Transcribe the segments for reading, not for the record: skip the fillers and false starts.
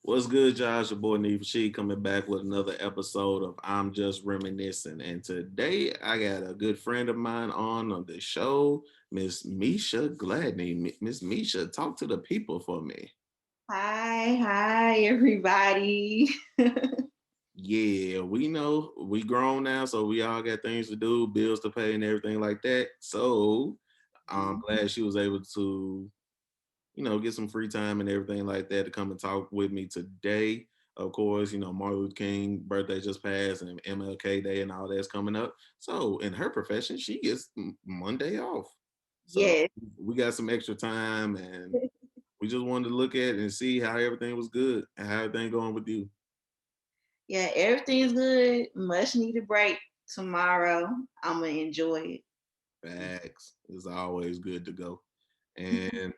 What's good, Josh? Your boy Neve She coming back with another episode of I'm Just Reminiscing. And today I got a good friend of mine on the show, Miss Meisha Gladney. Miss Meisha, talk to the people for me. Hi, everybody. Yeah, we know we grown now, so we all got things to do, bills to pay, and everything like that. So I'm glad she was able to get some free time and everything like that to come and talk with me today. Of course, Martin Luther King birthday just passed and MLK Day and all that's coming up. So in her profession, she gets Monday off. So Yes. we got some extra time and we just wanted to look at it and see how everything was good and how everything going with you. Yeah, everything's good. Much needed break tomorrow. I'm gonna enjoy Facts. It's always good to go. And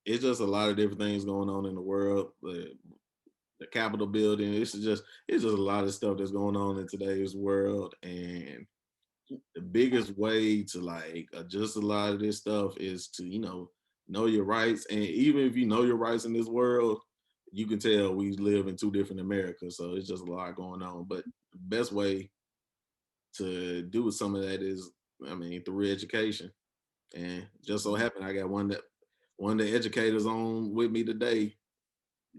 it's just a lot of different things going on in the world. The Capitol building. It's just a lot of stuff that's going on in today's world, and the biggest way to like adjust a lot of this stuff is to know your rights. And even if you know your rights in this world, you can tell we live in two different Americas. So it's just a lot going on. But the best way to do some of that is, I mean, through education. And just so it. happened I got one of the educators on with me today.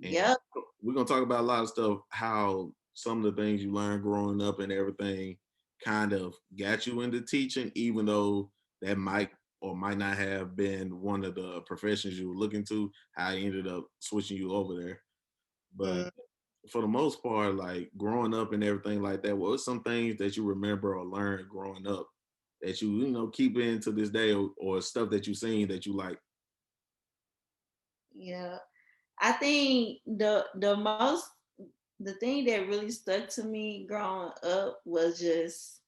And Yep. we're gonna talk about a lot of stuff, how some of the things you learned growing up and everything kind of got you into teaching, even though that might or might not have been one of the professions you were looking to, how it ended up switching you over there. But Mm, for the most part, like growing up and everything like that, what were some things that you remember or learned growing up that you keep into this day, or stuff that you seen that you like? yeah. I think the thing that really stuck to me growing up was just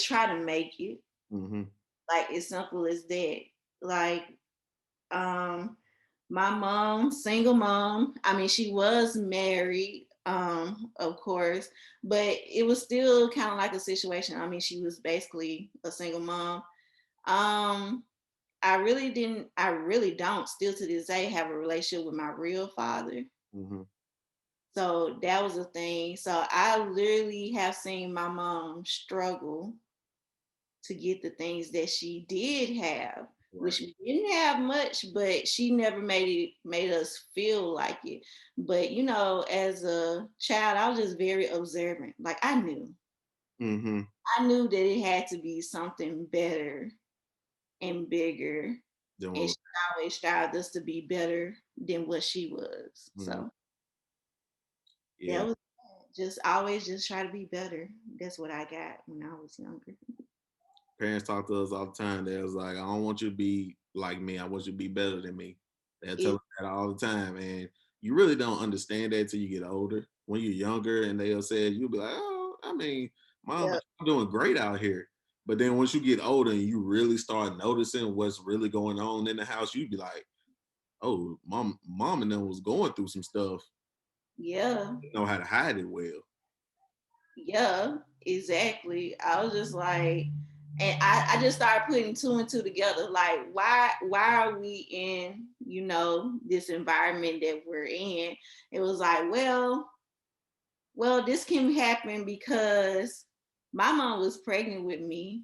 try to make it. Mm-hmm. Like as simple as that. Like um my mom, single mom. I mean, she was married, of course, but it was still kind of like a situation. I mean, she was basically a single mom. Um, I really don't still to this day have a relationship with my real father. Mm-hmm. So that was a thing. So I literally have seen my mom struggle to get the things that she did have, Right. which we didn't have much, but she never made us feel like it. But as a child, I was just very observant. Like Mm-hmm. I knew that it had to be something better and bigger, Then and what? she always strived us to be better than what she was. Mm-hmm. So Yeah. that was just always just try to be better. That's what I got when I was younger. Parents talk to us all the time. They was like, I don't want you to be like me. I want you to be better than me. They'll tell It, us that all the time. And you really don't understand that till you get older. When you're younger and they'll say it, you'll be like, oh, I mean, mom, yeah, I'm doing great out here. But then once you get older and you really start noticing what's really going on in the house, you'd be like, oh, mom and them was going through some stuff. yeah. They know how to hide it well. Yeah, exactly. I was just like, and I just started putting two and two together. Like, why are we in, this environment that we're in? It was like, well, this can happen because my mom was pregnant with me,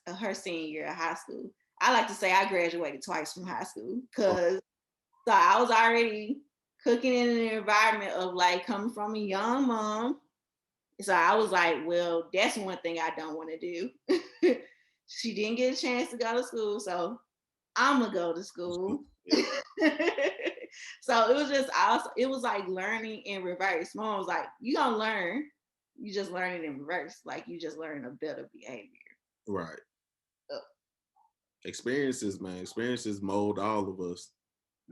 her senior year of high school. I like to say I graduated twice from high school Oh, because so I was already cooking in an environment of like coming from a young mom, so I was like, well, that's one thing I don't want to do. She didn't get a chance to go to school, so I'm gonna go to school. yeah. So it was just awesome. It was like learning in reverse. Mom was like, you gonna learn. You just learn it in reverse. Like you just learn a better behavior. Right. Uh, Experiences, man. Experiences mold all of us.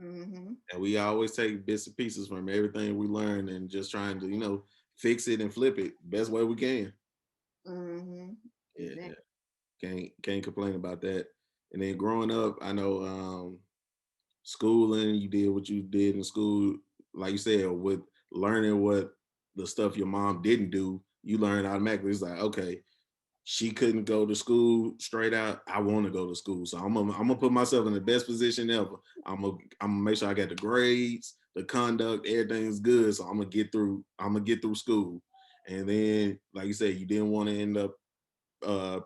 mm-hmm. And we always take bits and pieces from everything we learn and just trying to, fix it and flip it best way we can. Mm-hmm. Yeah, Exactly. can't complain about that. And then growing up, I know schooling, you did what you did in school, like you said, with learning what the stuff your mom didn't do, you learn automatically. It's like, okay, she couldn't go to school straight out. I want to go to school, so I'm gonna put myself in the best position ever. I'm gonna make sure I got the grades, the conduct, everything's good. So I'm gonna get through. I'm gonna get through school, and then, like you said, you didn't want to end up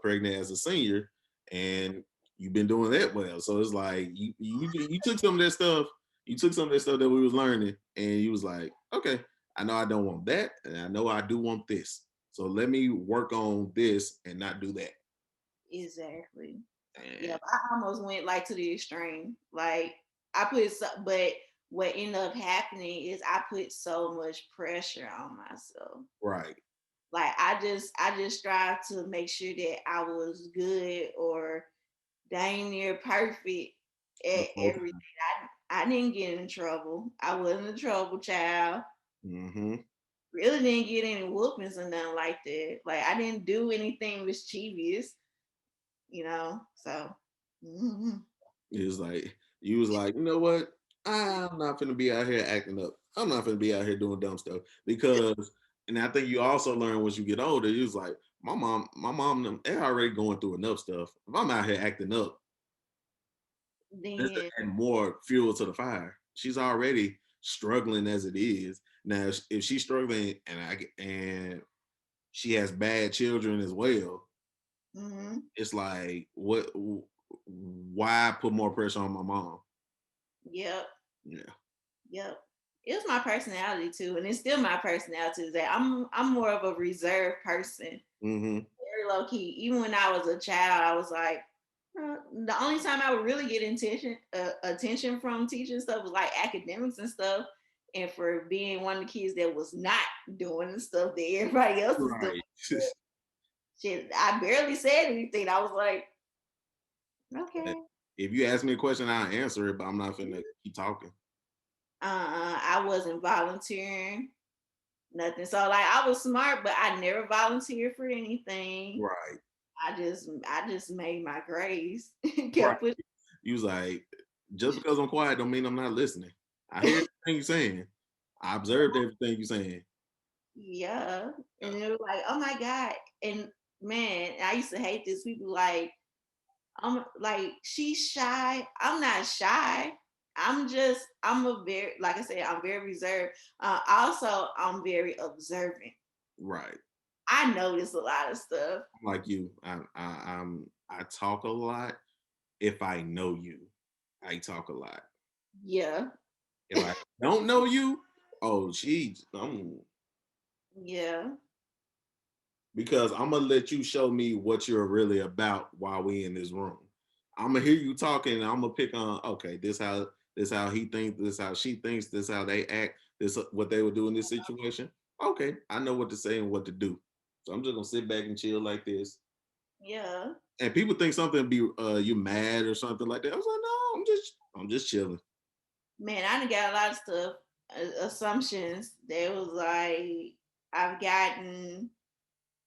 pregnant as a senior, and you've been doing that well. So it's like you took some of that stuff. You took some of that stuff that we was learning, and you was like, okay, I know I don't want that, and I know I do want this. So let me work on this and not do that. Exactly. Yeah, And I almost went like to the extreme. Like I put so, but what ended up happening is I put so much pressure on myself. right, Like I just strive to make sure that I was good or dang near perfect the at whole everything. time. I didn't get in trouble. I wasn't a trouble child. Mm-hmm. Really didn't get any whoopings or nothing like that. Like I didn't do anything mischievous, you know. So mhm. It was like you was like, you know what? I'm not gonna be out here acting up. I'm not gonna be out here doing dumb stuff because. And I think you also learn once you get older. You was like, my mom, they're already going through enough stuff. If I'm out here acting up, that's just Then adding more fuel to the fire. She's already struggling as it is. Now, if she's struggling and she has bad children as well, mhm. it's like, what? Why put more pressure on my mom? Yep, Yeah. yep. It was my personality too, and it's still my personality today. I'm more of a reserved person, Mm-hmm. very low key. Even when I was a child, I was like, the only time I would really get attention from teaching stuff was like academics and stuff, and for being one of the kids that was not doing the stuff that everybody else was doing. Right. Shit, I barely said anything. I was like, okay. If you ask me a question, I'll answer it, but I'm not finna keep talking. I wasn't volunteering, nothing. So like I was smart, but I never volunteered for anything. Right. I just made my grades, Right. kept pushing. You was like, just because I'm quiet don't mean I'm not listening. I hear everything you're saying. I observed everything you're saying. Yeah, and they were like, "Oh my god!" And man, I used to hate this. People like, I'm like, she's shy. I'm not shy. I'm a very, like I said, I'm very reserved. Also, I'm very observant. Right. I notice a lot of stuff. I'm like you. I talk a lot. If I know you, I talk a lot. Yeah, If I don't know you, oh geez, yeah, because I'm gonna let you show me what you're really about while we in this room. I'm gonna hear you talking, and I'm gonna pick on. Okay, this how he thinks. This how she thinks. This how they act. This what they would do in this situation. Okay, I know what to say and what to do. So I'm just gonna sit back and chill like this. yeah. And people think something be you mad or something like that. I was like, no, I'm just chilling. Man, I done got a lot of stuff, assumptions. There was like, I've gotten,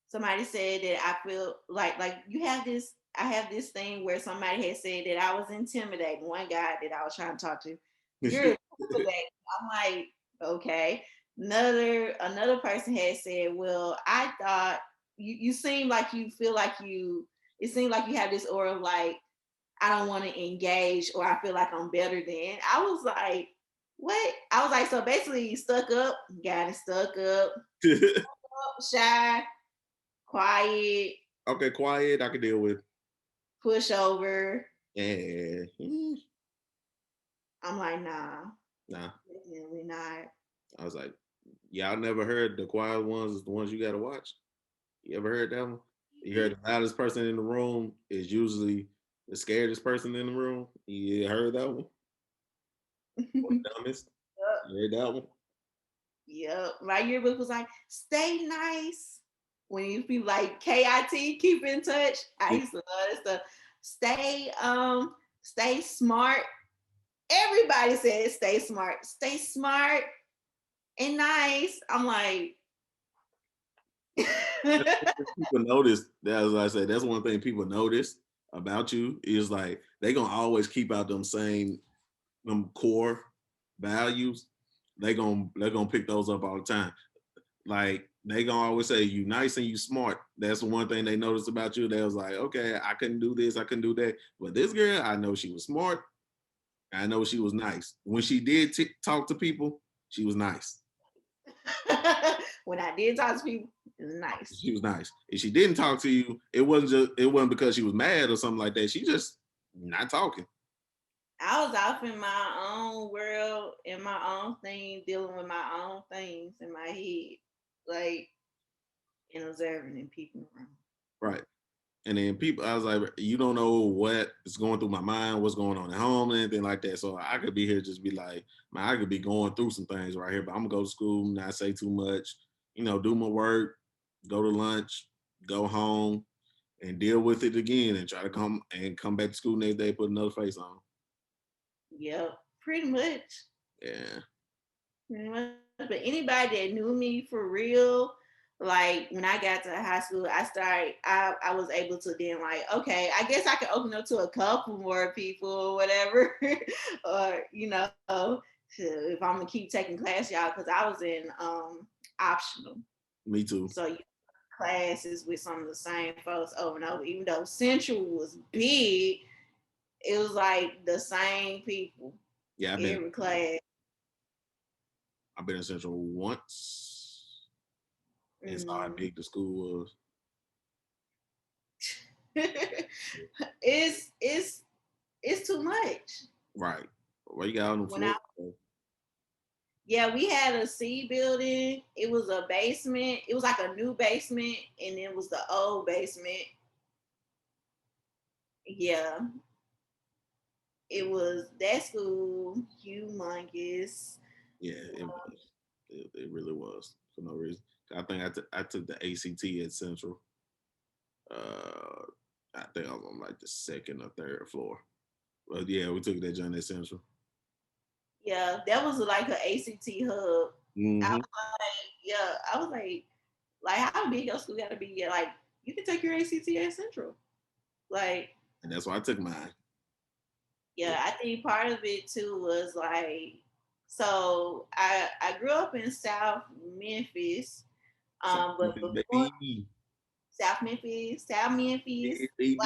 somebody said that I feel like you have this, I have this thing where somebody had said that I was intimidating one guy that I was trying to talk to. You're intimidating. I'm like, okay. Another person had said, well, I thought you seem like you feel like you, it seemed like you have this aura of like, I don't want to engage or I feel like I'm better than. I was like, what? I was like, so basically stuck up, got it stuck up, shy, quiet, Okay, quiet. I can deal with. pushover. Yeah. I'm like, nah, Nah. definitely not. I was like, y'all never heard the quiet ones is the ones you gotta watch. You ever heard that one? You heard the loudest person in the room is usually the scariest person in the room. You heard that one? Or the dumbest? Yep. You heard that one? Yep. My yearbook was like, stay nice. When you feel like KIT, keep in touch. I Yeah. used to love this stuff. Stay smart. Everybody says stay smart. Stay smart and nice. I'm like, That's one thing people notice. That's what I say. That's one thing people notice about you is like they gonna always keep out them core values. They're gonna pick those up all the time. Like they gonna always say you nice and you smart. That's the one thing they noticed about you. They was like, okay, I couldn't do this, I couldn't do that, but this girl, I know she was smart. I know she was nice. When she did talk to people, she was nice. When I did talk to people, it was nice. She was nice. If she didn't talk to you, it wasn't because she was mad or something like that. She just not talking. I was off in my own world, in my own thing, dealing with my own things in my head, like and observing and peeping around. Right. And then people, I was like, you don't know what is going through my mind, what's going on at home, and anything like that. So I could be here, just be like, man, I could be going through some things right here, but I'm gonna go to school, not say too much, do my work, go to lunch, go home, and deal with it again, and try to come back to school next day, put another face on. Yep, pretty much. Yeah. Pretty much. But anybody that knew me for real, like when I got to high school, I was able to then like, okay, I guess I can open up to a couple more people or whatever. Or, if I'm gonna keep taking class, y'all, because I was in optional. Me too. So you classes with some of the same folks over and over, even though Central was big, it was like the same people Yeah, every class. I've been in Central once and saw how Mm. big the school was. it's too much. Right. Well, you got on the When floor. I Yeah, we had a C building. It was a basement. It was like a new basement, and it was the old basement. Yeah, it was that school humongous. Yeah, it was. It really was for no reason. I think I took the ACT at Central. Uh, I think I was on like the second or third floor. But yeah, we took that joint at Central. Yeah, that was like an ACT hub. I Hmm. was like, yeah, I was like how big your school got to be? Yeah, like you can take your ACT at Central. Like, And that's why I took mine. Yeah. yeah, I think part of it too was like, so I grew up in South Memphis, South but Memphis, before baby. South Memphis, Yeah, baby.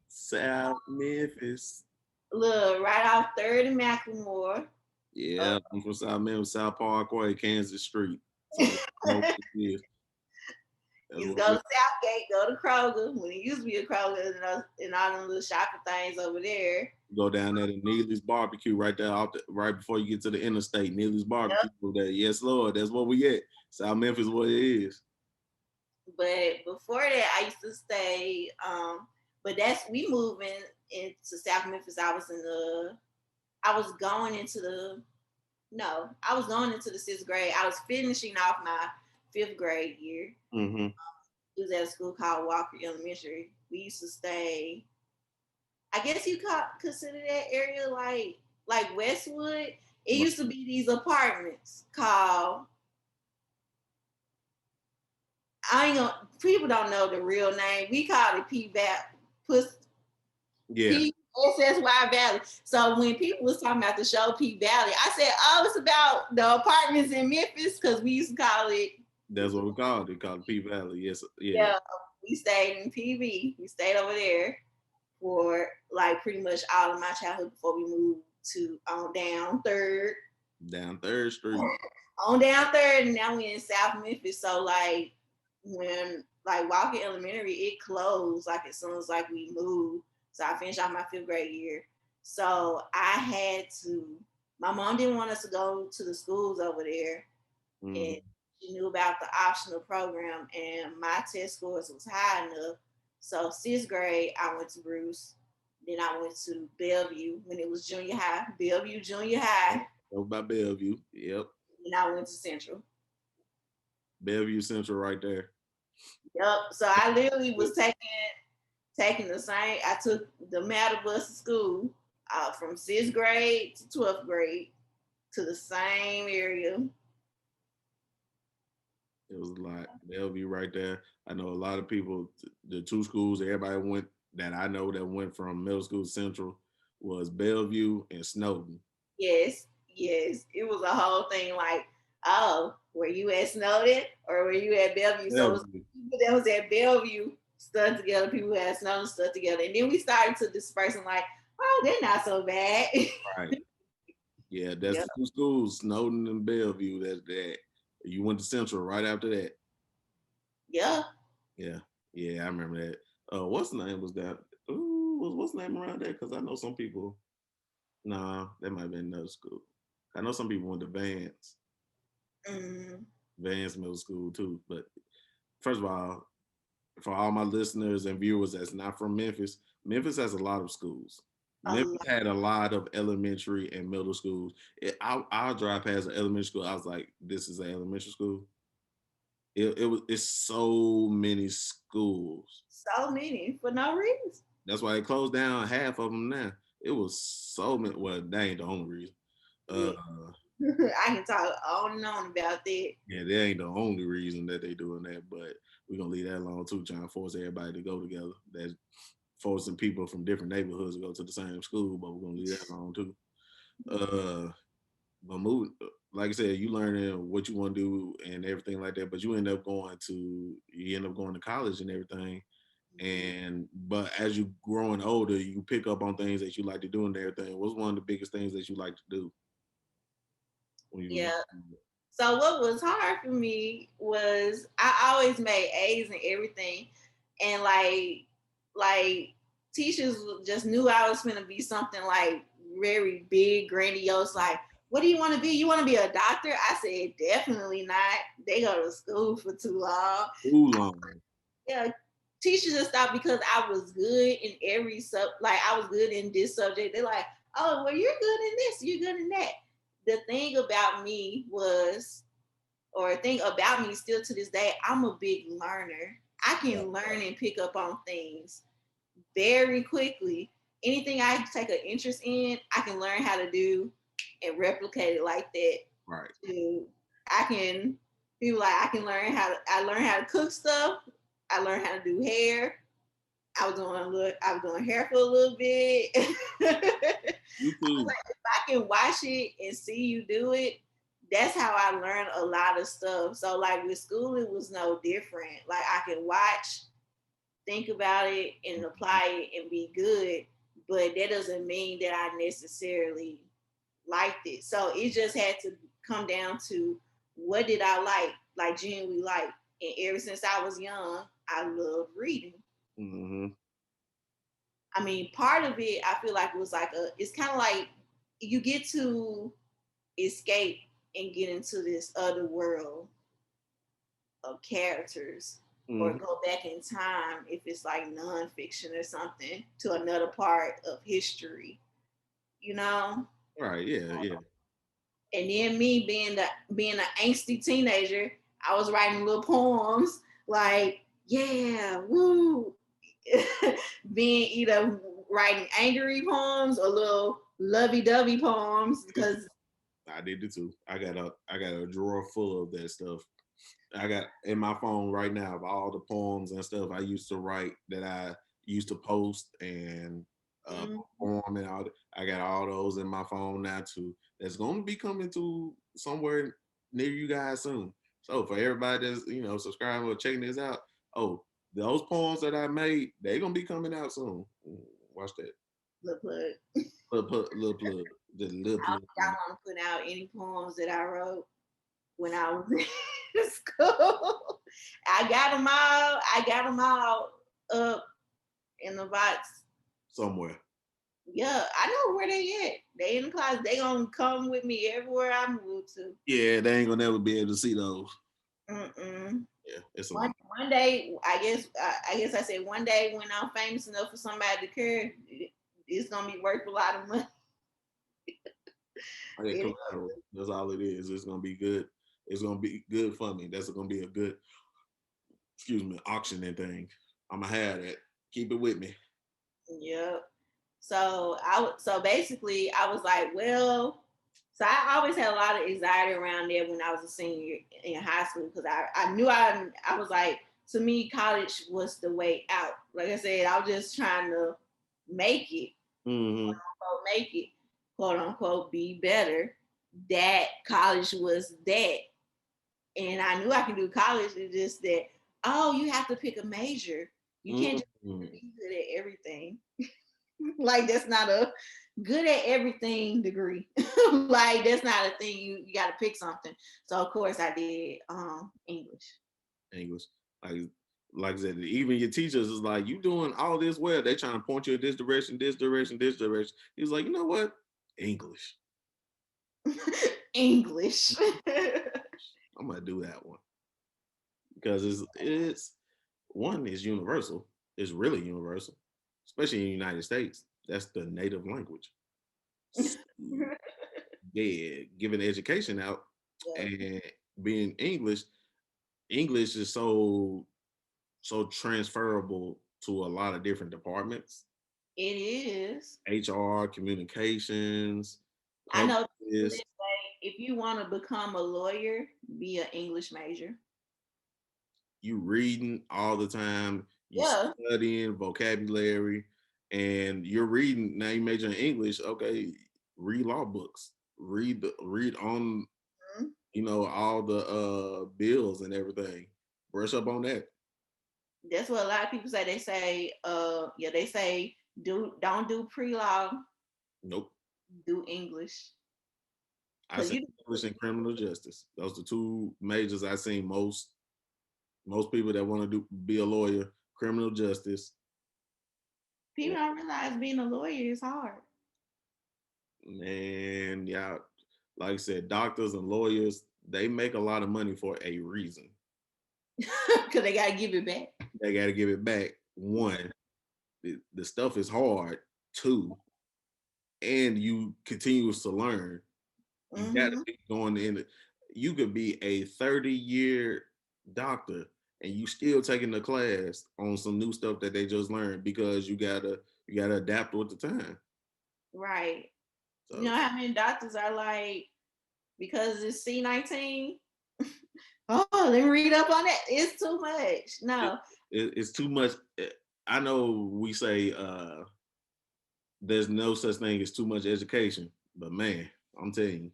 South Memphis. look right off Third and Macklemore. Uh, Yeah, I'm from South Memphis, South Parkway, Kansas Street. So you know what it is. That's you what go we to Southgate, go to Kroger when it used to be a Kroger and all them little shopping things over there. go down there to Neely's Barbecue right there, right before you get to the interstate. Neely's Barbecue over there. Yes, Lord, that's what we at. South Memphis, what it is. But before that, I used to stay. But that's we moving into South Memphis. I was going into the no, I was going into the sixth grade. I was finishing off my fifth grade year. Mm-hmm. It was at a school called Walker Elementary. We used to stay. I guess you could consider that area like Westwood. It used to be these apartments called. I ain't gonna. People don't know the real name. We call it Yeah, PSSY Valley. So when people was talking about the show P Valley, I said, "Oh, it's about the apartments in Memphis," because we used to call it. that's what we called it. We called it P Valley. Yes, yeah, Yeah, we stayed in PV. We stayed over there for like pretty much all of my childhood before we moved to on down Third, down Third Street. on down Third, and now we in South Memphis. So like when like Walker Elementary, it closed like as soon as like we moved. So I finished off my fifth grade year. So I had to. My mom didn't want us to go to the schools over there, and Mm-hmm. she knew about the optional program, and my test scores was high enough. So sixth grade, I went to Bruce. Then I went to Bellevue when it was junior high, Bellevue Junior High. Over by Bellevue. Yep, Then I went to Central. Bellevue Central right there. Yep. So I literally was taking the same. I took the Matter bus to school from sixth grade to 12th grade to the same area. It was a lot. Bellevue right there. I know a lot of people. The two schools everybody went that I know that went from middle school to Central was Bellevue and Snowden. Yes, yes. It was a whole thing like, oh, were you at Snowden? or were you at Bellevue? So it was Bellevue. people that was at Bellevue stuck together, people who had Snowden stuck together. And then we started to disperse and like, oh, they're not so bad. Right. Yeah, that's Yep. the two schools, Snowden and Bellevue. That's that. You went to Central right after that. Yeah. Yeah. Yeah, I remember that. What's the name was that? Ooh, what's the name around there? Because I know some people. Nah, that might have been another school. I know some people went to Mm, Vance Middle School too. But first of all, for all my listeners and viewers that's not from Memphis, Memphis has a lot of schools. a Memphis lot. had a lot of elementary and middle schools. I'll drive past an elementary school. I was like, this is an elementary school. It's so many schools. So many for no reason. That's why they closed down half of them now. It was so many. Well, that ain't the only reason. Uh, Yeah. I can talk on and on about that. yeah, that ain't the only reason that they doing that. But we're gonna leave that alone too, trying to force everybody to go together. That's forcing people from different neighborhoods to go to the same school. But we're gonna leave that alone too. Uh, but moving, like I said, you learning what you want to do and everything like that. But you end up going to college and everything. And but as you growing older, you pick up on things that you like to do and everything. What's one of the biggest things that you like to do when you was Yeah. younger? So what was hard for me was I always made A's and everything, and like teachers just knew I was going to be something like very big, grandiose. Like, what do you want to be? You want to be a doctor? I said definitely not. They go to school for too long. Too long. Yeah, teachers just thought because I was good in every like I was good in this subject. They're like, oh, well, you're good in this, you're good in that. The thing about me was, or a thing about me still to this day, I'm a big learner. I Yeah. can learn and pick up on things very quickly. Anything I take an interest in, I can learn how to do and replicate it like that. Right. To I can people like I learned how to cook stuff. I learned how to do hair. I was doing hair for a little bit. You too. If I can watch it and see you do it, that's how I learned a lot of stuff. So like with school, it was no different. Like I can watch, think about it, and apply it and be good. But that doesn't mean that I necessarily liked it. So it just had to come down to what did I like genuinely like. And ever since I was young, I loved reading. Mm-hmm. I mean, part of it I feel like was like it's kind of like you get to escape and get into this other world of characters or Mm-hmm. go back in time if it's like nonfiction or something to another part of history, you know? Right. Yeah. Yeah. And then me being an angsty teenager, I was writing little poems like, yeah, woo. Being either writing angry poems or little lovey-dovey poems because I did it too. I got a drawer full of that stuff. I got in my phone right now of all the poems and stuff I used to write that I used to post and perform and all that. I got all those in my phone now too. That's going to be coming to somewhere near you guys soon. So for everybody that's subscribing or checking this out, oh, those poems that I made, they're gonna be coming out soon. Watch that. look, look, Little plug, just a little I plug. don't want to put out any poems that I wrote when I was in school. I got them all up in the box. Somewhere. Yeah, I know where they at. They in the closet. They gonna come with me everywhere I move to. Yeah, they ain't gonna never be able to see those. Mm-mm. Yeah, it's a One, lot. one day, I guess I said one day when I'm famous enough for somebody to care, it's gonna be worth a lot of money. I get It, collateral. That's all it is. It's gonna be good. It's gonna be good for me. That's gonna be a good, auctioning thing. I'm gonna have that. Keep it with me. yeah. So basically, I was like, well, so I always had a lot of anxiety around there when I was a senior in high school because I knew I was like, to me, college was the way out. Like I said, I was just trying to make it, Mm-hmm. make it, quote unquote, be better. That college was that. and I knew I could do college. It's just that, oh, you have to pick a major. You can't just Mm. be good at everything. Like that's not a good at everything degree. Like that's not a thing. You got to pick something. So of course I did English. English. Like like I said, even your teachers is like, you doing all this well. They trying to point you in this direction, this direction, this direction. He's like, you know what? English. English. I'm gonna do that one because it's one is universal. It's really universal, especially in the United States. That's the native language. So, yeah, giving education out Yeah, and being English, English is so transferable to a lot of different departments. it is. HR, communications, I public. know people that say if you want to become a lawyer, be an English major. You reading all the time, you Yeah. studying vocabulary, and you're reading. Now you major in English, okay, read law books, read on, Mhm. all the bills and everything. Brush up on that. That's what a lot of people say. They say, yeah, they say don't do pre-law, Nope. do English. I Cause seen you English and criminal justice. Those the two majors I seen most people that want to do be a lawyer, criminal justice. people don't realize being a lawyer is hard. And yeah, like I said, doctors and lawyers, they make a lot of money for a reason. Cause they gotta give it back. They got to give it back. One, the stuff is hard. Two, and you continues to learn. You got to Hmm. be going in. You could be a 30-year doctor and you still taking the class on some new stuff that they just learned because you gotta adapt with the time. Right. You So know how many doctors are like, because it's C-19. Oh, let me read up on that. It's too much. it, No. it's too much. I know we say there's no such thing as too much education, but man, I'm telling you,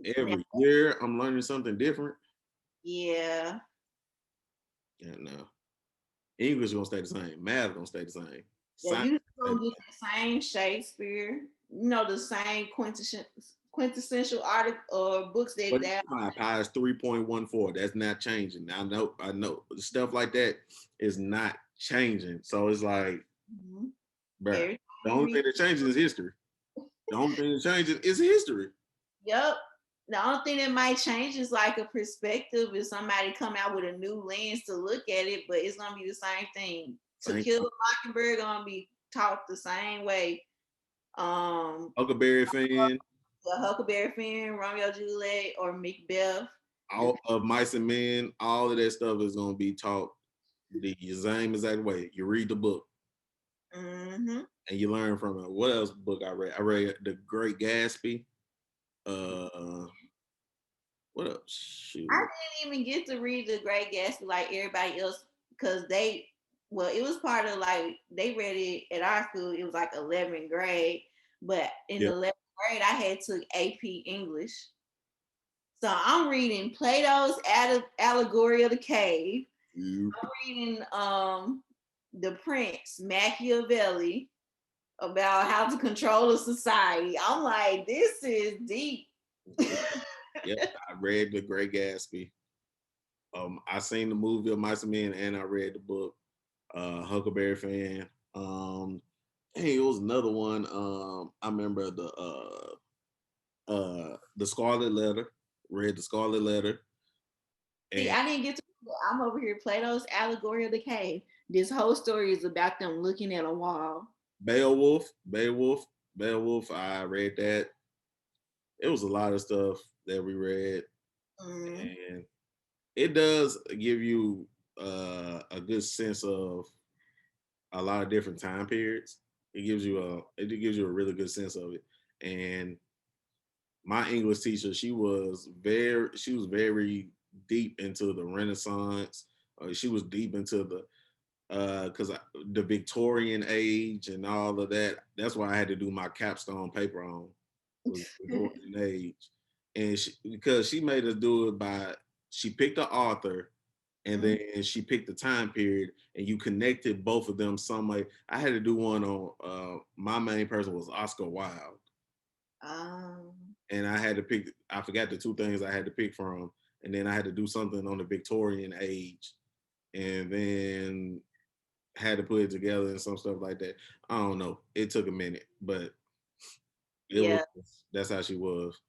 Yeah. every year I'm learning something different. Yeah. And English gonna stay the same, math gonna stay the same, Yeah, science you gonna gonna stay get the same Shakespeare, the same quintessential art or books the that same. that. But pi is 3.14. That's not changing. I know stuff like that is not changing. So it's like, Mhm. bruh, Every the time you only read, thing that changes is history. The only thing that changes is history. yep. The only thing that might change is like a perspective if somebody come out with a new lens to look at it, but it's gonna be the same thing. To Same Kill a Mockingbird gonna be taught the same way. Huckleberry Finn, The Huckleberry Finn, Romeo Juliet, or Macbeth. The all of Mice and Men, all of that stuff is gonna be taught the same exact way. You read the book hmm and you learn from it. What else book I read? I read The Great Gatsby. Uh, what else? I Shoot. didn't even get to read The Great Gatsby like everybody else because well, it was part of like they read it at our school. It was like 11th grade, but in Yeah. 11th grade, I had took AP English. So I'm reading Plato's Allegory of the Cave. You. I'm reading The Prince Machiavelli about how to control a society. I'm like, this is deep. Yeah, I read The Great Gatsby. I seen the movie of Mice and Men, and I read the book. Huckleberry Fan. Hey, it was another one. I remember the Scarlet Letter. Read the Scarlet Letter, See, and I didn't get to. I'm over here. Plato's Allegory of the Cave. This whole story is about them looking at a wall. Beowulf. I read that. It was a lot of stuff that we read, Mm. and it does give you a good sense of a lot of different time periods. It gives you a really good sense of it. And my English teacher, she was very deep into the Renaissance. She was deep into because the Victorian age and all of that. That's why I had to do my capstone paper on was Victorian age, and because she made us do it by she picked the author, and Mhm. then she picked the time period, and you connected both of them some way. I had to do one on my main person was Oscar Wilde, Um, and I had to pick. I forgot the two things I had to pick from, and then I had to do something on the Victorian age, and then had to put it together and some stuff like that. I don't know. It took a minute, but it was. yeah, That's how she was.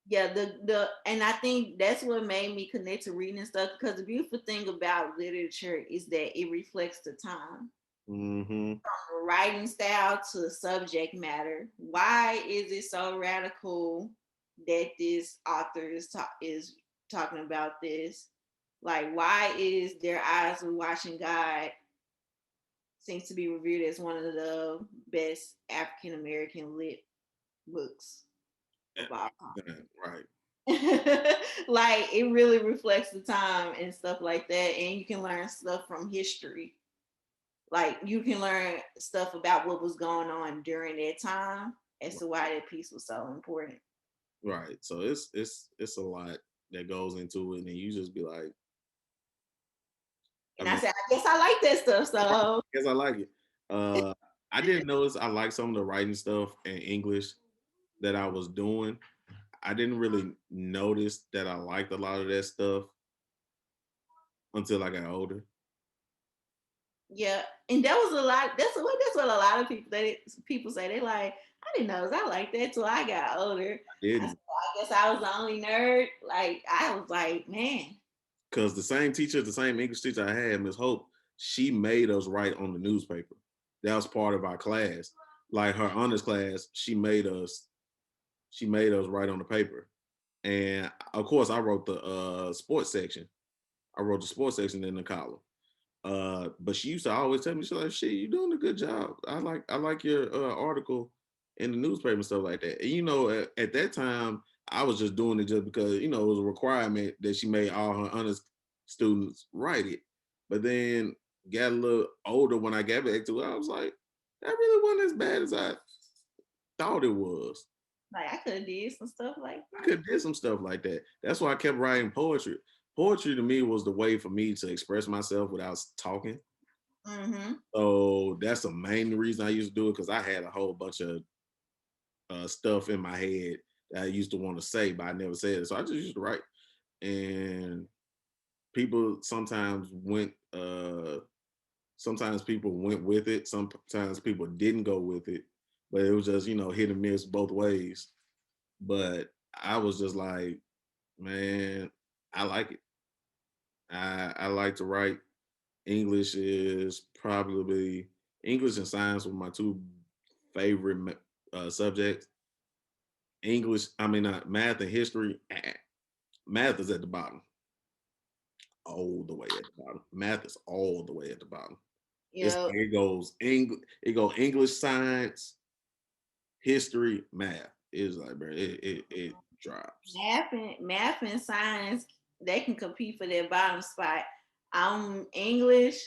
yeah. The and I think that's what made me connect to reading and stuff. Because the beautiful thing about literature is that it reflects the time. Hmm. From writing style to subject matter. Why is it so radical that this author is talking about this? Like, why is Their Eyes Were Watching God seems to be reviewed as one of the best African American lit books of all Right. time. Like, it really reflects the time and stuff like that, and you can learn stuff from history. Like, you can learn stuff about what was going on during that time as to why that piece was so important. Right. So it's a lot that goes into it, and you just be like, I And I mean, said, I guess I like that stuff. So I guess I like it. Uh, I didn't notice I like some of the writing stuff in English that I was doing. I didn't really notice that I liked a lot of that stuff until I got older. yeah, and that was a lot. That's what a lot of people say. They like, I didn't know I like that till I got older. I I said, didn't, well, I guess I was the only nerd. Like, I was like, man, because the same teacher, the same English teacher I had, Miss Hope, she made us write on the newspaper. That was part of our class. Like her honors class, she made us write on the paper. And of course, I wrote the sports section. I wrote the sports section in the column. But she used to always tell me, she's like, "Shit, you're doing a good job. I like your article in the newspaper and stuff like that." And at that time, I was just doing it just because it was a requirement that she made all her honors students write it. But then got a little older when I got back to it. I was like, that really wasn't as bad as I thought it was. like I could have did some stuff like I that. could did some stuff like that. That's why I kept writing poetry. Poetry to me was the way for me to express myself without talking. Mm-hmm. So that's the main reason I used to do it, because I had a whole bunch of stuff in my head that I used to want to say, but I never said it. So I just used to write. And people sometimes people went with it. Sometimes people didn't go with it. But it was just, hit and miss both ways. But I was just like, man, I like it. I like to write. English is probably English and science were my two favorite subjects. English, I mean, math and history. Math is at the bottom, all the way at the bottom. Math is all the way at the bottom. It's Yep. like it goes English, English, science, history, math. It's like, bro, it drops. Math and science, they can compete for that bottom spot. English,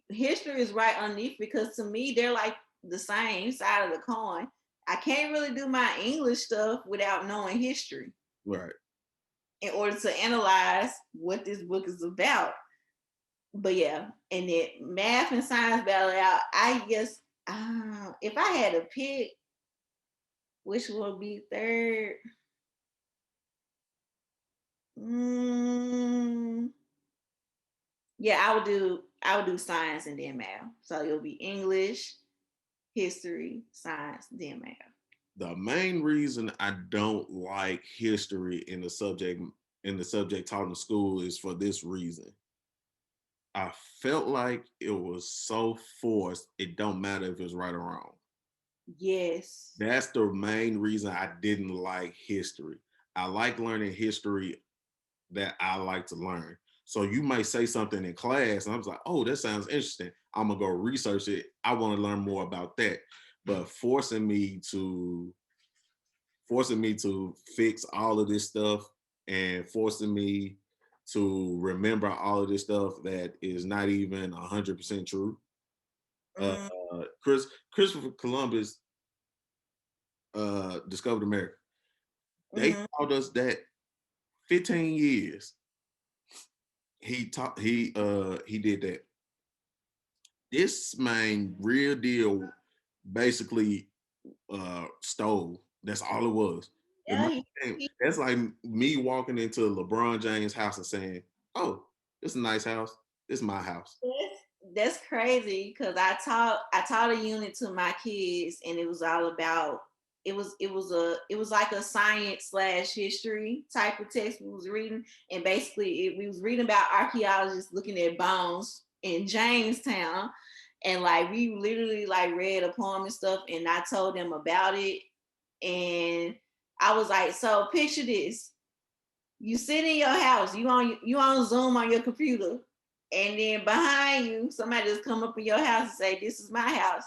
history is right underneath because to me they're like the same side of the coin. I can't really do my English stuff without knowing history Right. in order to analyze what this book is about. But yeah, and then math and science battle out. I guess if I had to pick which will be third, mm, yeah, I would do science and then math. So it'll be English, history, science, then math. The main reason I don't like history in the subject taught in school is for this reason. I felt like it was so forced. It don't matter if it's right or wrong. Yes. That's the main reason I didn't like history. I like learning history that I like to learn. So you might say something in class, and I was like, "Oh, that sounds interesting. I'm gonna go research it. I want to learn more about that." But forcing me to fix all of this stuff and forcing me to remember all of this stuff that is not even 100% true. Uh, Mm, Christopher Columbus discovered America. They mm-hmm. taught us that 15 years. he did that. This man real deal basically stole. That's all it was. The Yeah, man that's like me walking into LeBron James' house and saying, "Oh, it's a nice house. It's my house." that's crazy because I taught a unit to my kids and it was all about it was like a science slash history type of text we was reading, and basically we was reading about archaeologists looking at bones in Jamestown, and like we literally like read a poem and stuff, and I told them about it, and I was like, so picture this: you sit in your house, you on Zoom on your computer, and then behind you, somebody just come up in your house and say, "This is my house."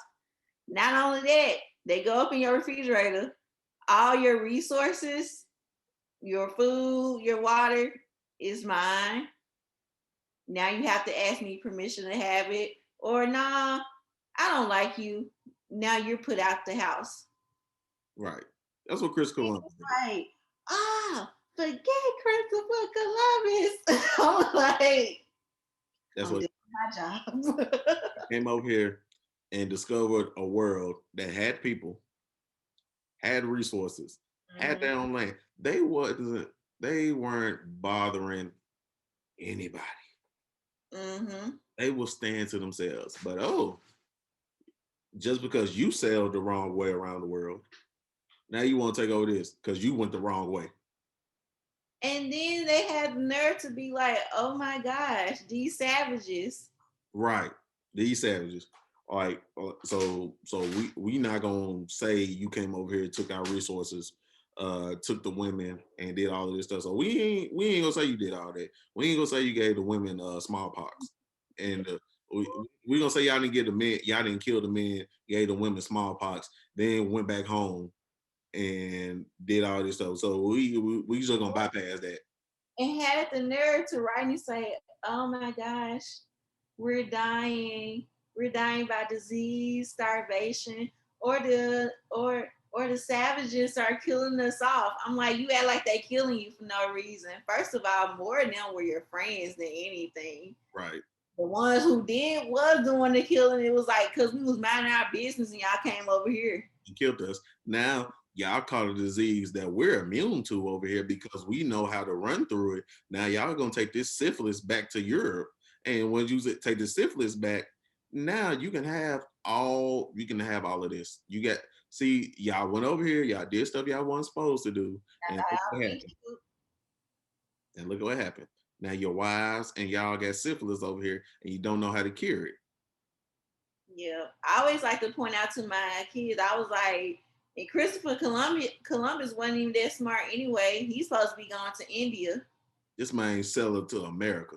Not only that, they go up in your refrigerator, all your resources, your food, your water is mine. Now you have to ask me permission to have it, or nah, I don't like you. Now you're put out the house. Right. That's what Chris And Columbus it's did. like, ah, forget Christopher Columbus. I'm like, That's I'm what doing my job. came over here and discovered a world that had people, had resources, had Mhm, their own land. They weren't bothering anybody. mhm. They will stand to themselves. But oh, just because you sailed the wrong way around the world, now you want to take over this because you went the wrong way. And then they had the nerve to be like, "Oh my gosh, these savages." Right. These savages. Like so we not gonna say you came over here, took our resources, took the women and did all of this stuff. So we ain't gonna say you did all that. We ain't gonna say you gave the women smallpox. And we gonna say y'all didn't get the men, y'all didn't kill the men, gave the women smallpox, then went back home and did all this stuff. So we just gonna bypass that. And had the nerve to write and say, "Oh my gosh, we're dying. We're dying by disease, starvation, or the savages are killing us off." I'm like, you act like they killing you for no reason. First of all, more of them were your friends than anything. Right. The ones who did was doing the killing. It was like because we was minding our business and y'all came over here. And killed us. Now y'all caught a disease that we're immune to over here because we know how to run through it. Now y'all gonna take this syphilis back to Europe, and when you take the syphilis back, now you can have all of this. You got see y'all went over here, y'all did stuff y'all weren't supposed to do, and look what happened. And look what happened. Now your wives and y'all got syphilis over here, and you don't know how to cure it. Yeah, I always like to point out to my kids. I was like, and Columbus wasn't even that smart anyway. He's supposed to be going to India. This man sell it to America.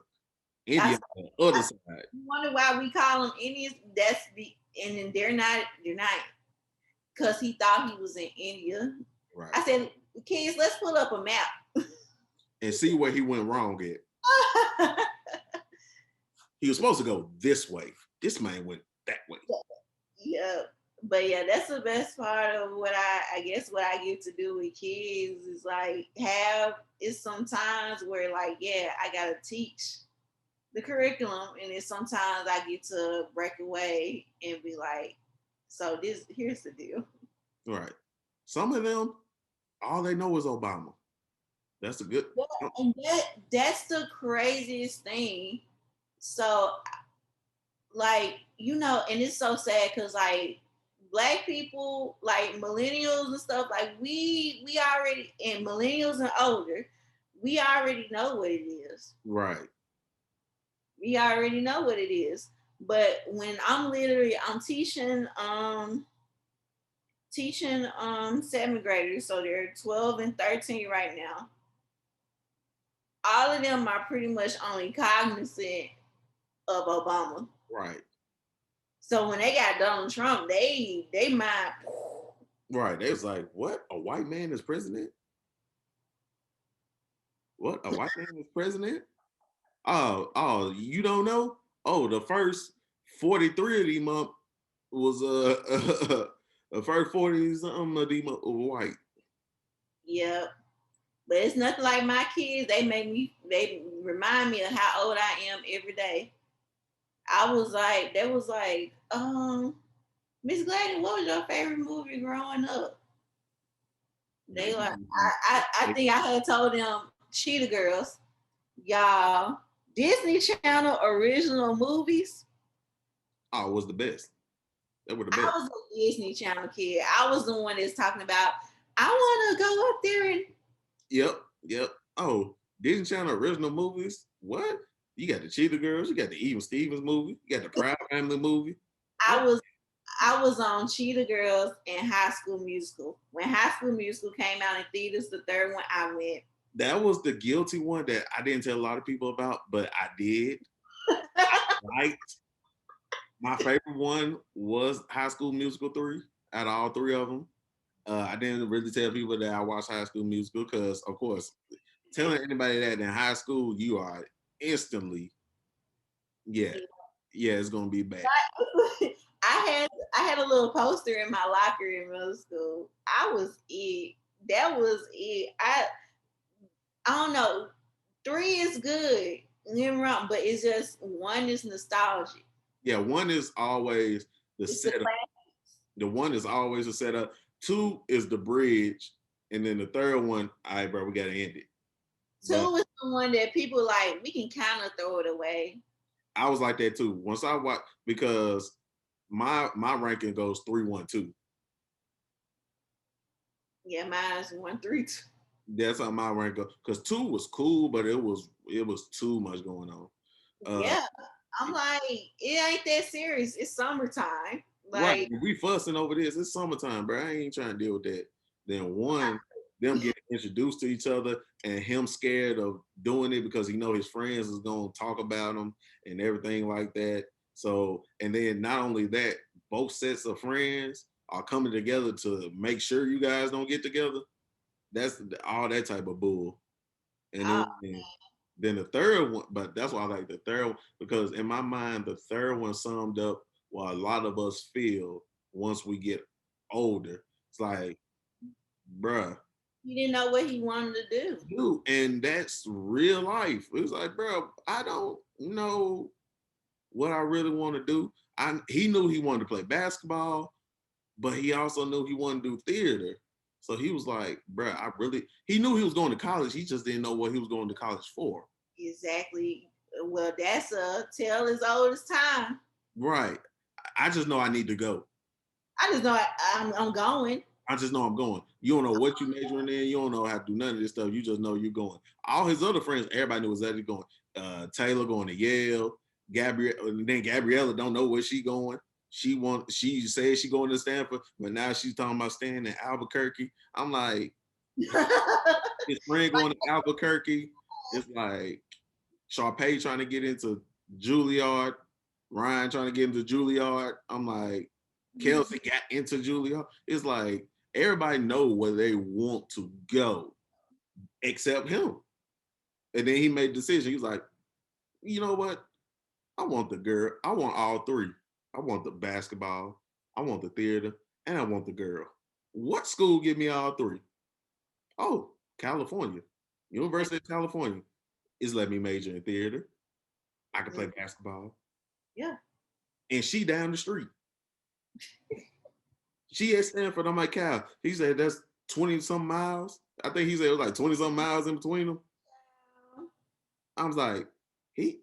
I, India on the other I side. wonder why we call them Indians. That's the and then they're not because he thought he was in India. Right. I said, kids, let's pull up a map. And see where he went wrong at. He was supposed to go this way. This man went that way. Yeah, but yeah, that's the best part of what I guess what I get to do with kids is like have it's sometimes where like yeah I gotta teach the curriculum, and then sometimes I get to break away and be like, so this here's the deal. Right. Some of them, all they know is Obama. That's a good. Yeah, and that's the craziest thing. So like and it's so sad because like black people like millennials and stuff like we already and millennials and older we already know what it is. Right. We already know what it is. But when I'm teaching seventh graders, so they're 12 and 13 right now. All of them are pretty much only cognizant of Obama. Right. So when they got Donald Trump, they mind. Right. They was like, what? A white man is president? What? A white man is president? Oh, you don't know? Oh, the first 43 of them up was the first 40 something of them up were white. Yeah, But it's nothing like my kids. They remind me of how old I am every day. I was like, they was like, Miss Gladys, what was your favorite movie growing up? They like, I think I had told them Cheetah Girls, y'all. Disney Channel original movies. Oh, it was the best. They were the I best. was a Disney Channel kid. I was the one that's talking about. I want to go up there and Yep, yep. Oh, Disney Channel original movies. What? You got the Cheetah Girls. You got the Even Stevens movie. You got the Proud Family movie. I Oh, was I was on Cheetah Girls and High School Musical. When High School Musical came out in theaters, the third one I went. that was the guilty one that I didn't tell a lot of people about, but I did. I liked. My favorite one was High School Musical 3 out of all three of them. I didn't really tell people that I watched High School Musical because, of course, telling anybody that in high school, you are instantly, yeah, yeah, it's gonna be bad. I had a little poster in my locker in middle school. I was it. That was it. I don't know. Three is good. You're wrong, but it's just one is nostalgic. Yeah, one is always the It's the setup. class. The one is always the setup. Two is the bridge, and then the third one, all right, bro, we gotta end it. But Two is the one that people like. We can kind of throw it away. I was like that too. Once I watch because my ranking goes 3-1-2. Yeah, mine's 1, 3, 2. That's how my rank goes. Because two was cool, but it was too much going on. Uh Yeah, I'm like, it ain't that serious. It's summertime. right. Like, We fussing over this. It's summertime, bro. I ain't trying to deal with that. Then one, them getting introduced to each other and him scared of doing it because he know his friends is gonna talk about him and everything like that. So and then not only that, both sets of friends are coming together to make sure you guys don't get together. That's all that type of bull. And uh, then the third one, but that's why I like the third one because in my mind, the third one summed up what a lot of us feel once we get older. It's like, bruh, he didn't know what he wanted to do. dude, and that's real life. It's like, bruh, I don't know what I really want to do. He knew he wanted to play basketball, but he also knew he wanted to do theater. So he was like, bruh, he knew he was going to college. He just didn't know what he was going to college for. Exactly. Well, that's a tale as old as time. Right. I just know I need to go. I just know I'm going. I just know I'm going. You don't know what you majoring in. You don't know how to do none of this stuff. You just know you're going. All his other friends, everybody knew exactly going. Taylor going to Yale. Gabrielle, and then Gabriella don't know where she going. She says she going to Stanford, but now she's talking about staying in Albuquerque. I'm like, his friend going to Albuquerque. It's like Sharpay trying to get into Juilliard, Ryan trying to get into Juilliard. I'm like, Kelsey got into Juilliard. It's like everybody know where they want to go except him. And then he made a decision. He was like, you know what? I want the girl. I want all three. I want the basketball. I want the theater, and I want the girl. What school give me all three? Oh, California. University of California is let me major in theater. I can play basketball. Yeah. And she down the street. She at Stanford. I'm like, Cal. He said that's 20 some miles. I think he said it was like 20 some miles in between them. I was like, he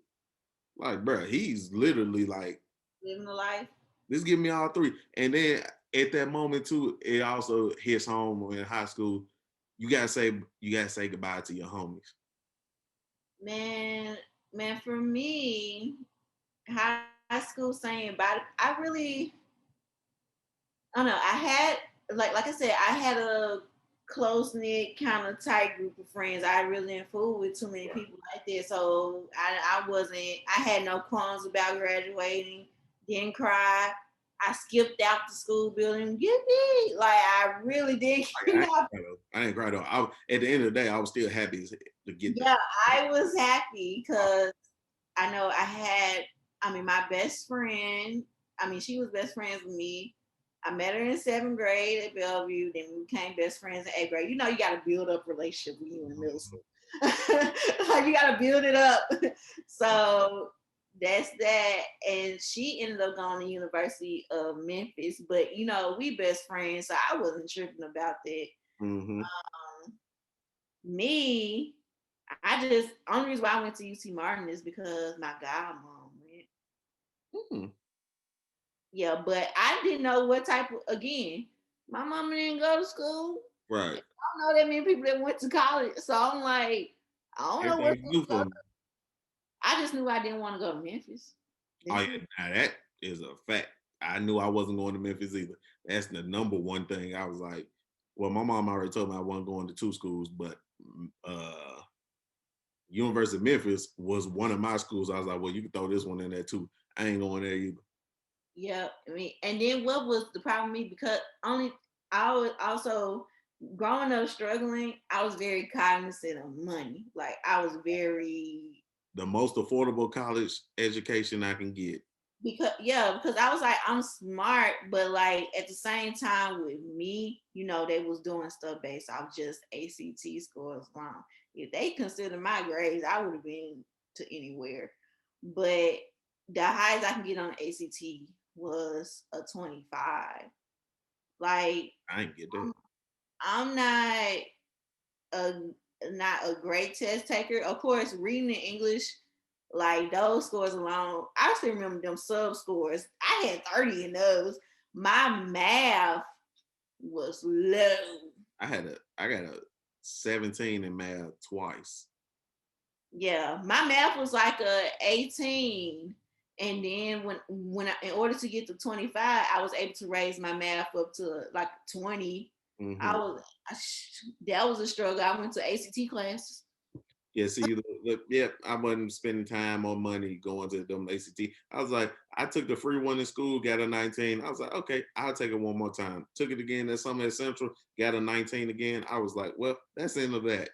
like, bro, he's literally like, Living the life. this give me all three. And then at that moment too, it also hits home in high school. You gotta say goodbye to your homies. Man, man, for me, high school saying about it, I don't know. I had like I said, I had a close knit kind of tight group of friends. I really didn't fool with too many people like that. So I wasn't. I had no qualms about graduating. Didn't cry. I skipped out the school building. Yippee! Like I really did I, get I, out. I didn't cry though. At the end of the day, I was still happy to get there. Yeah, I was happy because I know I had. I mean, my best friend. I mean, she was best friends with me. I met her in seventh grade at Bellevue. Then we became best friends in eighth grade. You know, you got to build up relationship with you in middle school. Like you got to build it up. So that's that. And she ended up going to University of Memphis. But you know, we best friends, so I wasn't tripping about that. Mm-hmm. Me, I just only reason why I went to UT Martin is because my godmom went. Mm-hmm. Yeah, but I didn't know what type of, again, my mama didn't go to school. Right. I don't know that many people that went to college. So I'm like, I don't know what Everything's school new to go for to. me. I just knew I didn't want to go to Memphis. Oh That's yeah, it. now that is a fact. I knew I wasn't going to Memphis either. That's the number one thing. I was like, well, my mom already told me I wasn't going to two schools, but University of Memphis was one of my schools. I was like, well, you can throw this one in there too. I ain't going there either. Yeah, I mean, and then what was the problem with me? Because only I was also growing up struggling, I was very cognizant of money. Like I was very The most affordable college education I can get. because I was like I'm smart, but like at the same time with me, you know, they was doing stuff based off just ACT scores alone. If they considered my grades, I would have been to anywhere. But the highest I can get on ACT was a 25. Like I ain't get that. I'm a not a great test taker. Of course, reading in English, like those scores alone, I still remember them sub scores. I had 30 in those. My math was low. I got a 17 in math twice. Yeah, my math was like a 18. And then in order to get to 25, I was able to raise my math up to like 20. I Mm-hmm. was that was a struggle. I went to ACT classes. Yeah, see, yeah, I wasn't spending time or money going to them ACT. I was like, I took the free one in school, got a 19. I was like, okay, I'll take it one more time. Took it again at Summit Central, got a 19 again. I was like, well, that's the end of that.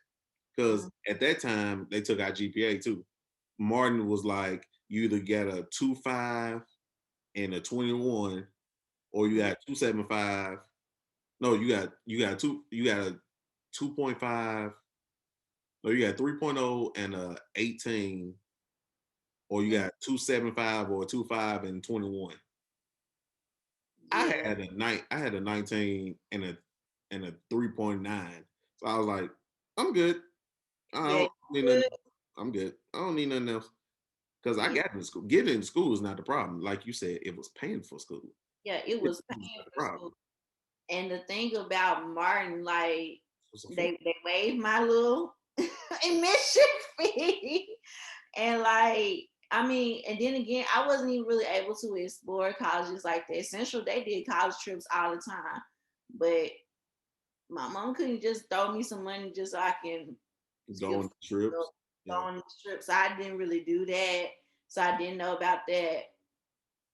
Because Mm, at that time, they took our GPA too. Martin was like, you either got a 2.5 and a 21, or you mm, got 2.75. No, you got a 2.5. No, you got 3.0 and a 18, or you mm. got 2.75 or 2.5 and 21. Yeah, I had a 19 and a 3.9. So I was like, I'm good. I yeah, don't need nothing. good. I'm good. I don't need nothing else. Because I Yeah, got into school. Getting into school is not the problem. Like you said, it was paying for school. yeah, it Getting was into school is paying not the for school. problem. And the thing about Martin, like It was affordable. they waived my little admission fee. And like, I mean, and then again, I wasn't even really able to explore colleges like that. Central, they did college trips all the time. But my mom couldn't just throw me some money just so I can feel Going free to to go trips. Yeah. on these trips. So I didn't really do that. So I didn't know about that.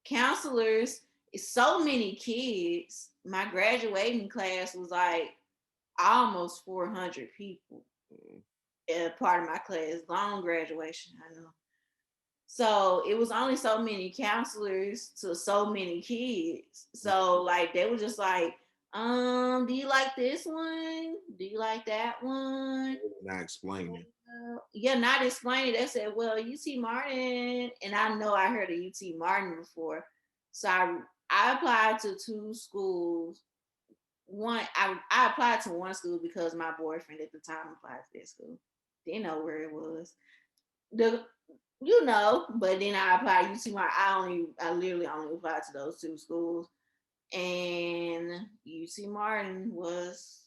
Counselors, so many kids. My graduating class was like almost 400 people Mm. in part of my class. Long graduation, I know. So it was only so many counselors to so many kids. So like they were just like, do you like this one? Do you like that one? Not explaining. Yeah, not explaining. They said, well, UT Martin, and I know I heard of UT Martin before. So I applied to two schools. I applied to one school because my boyfriend at the time applied to that school. Didn't know where it was. The but then I applied UT Martin. I literally only applied to those two schools. And UT Martin was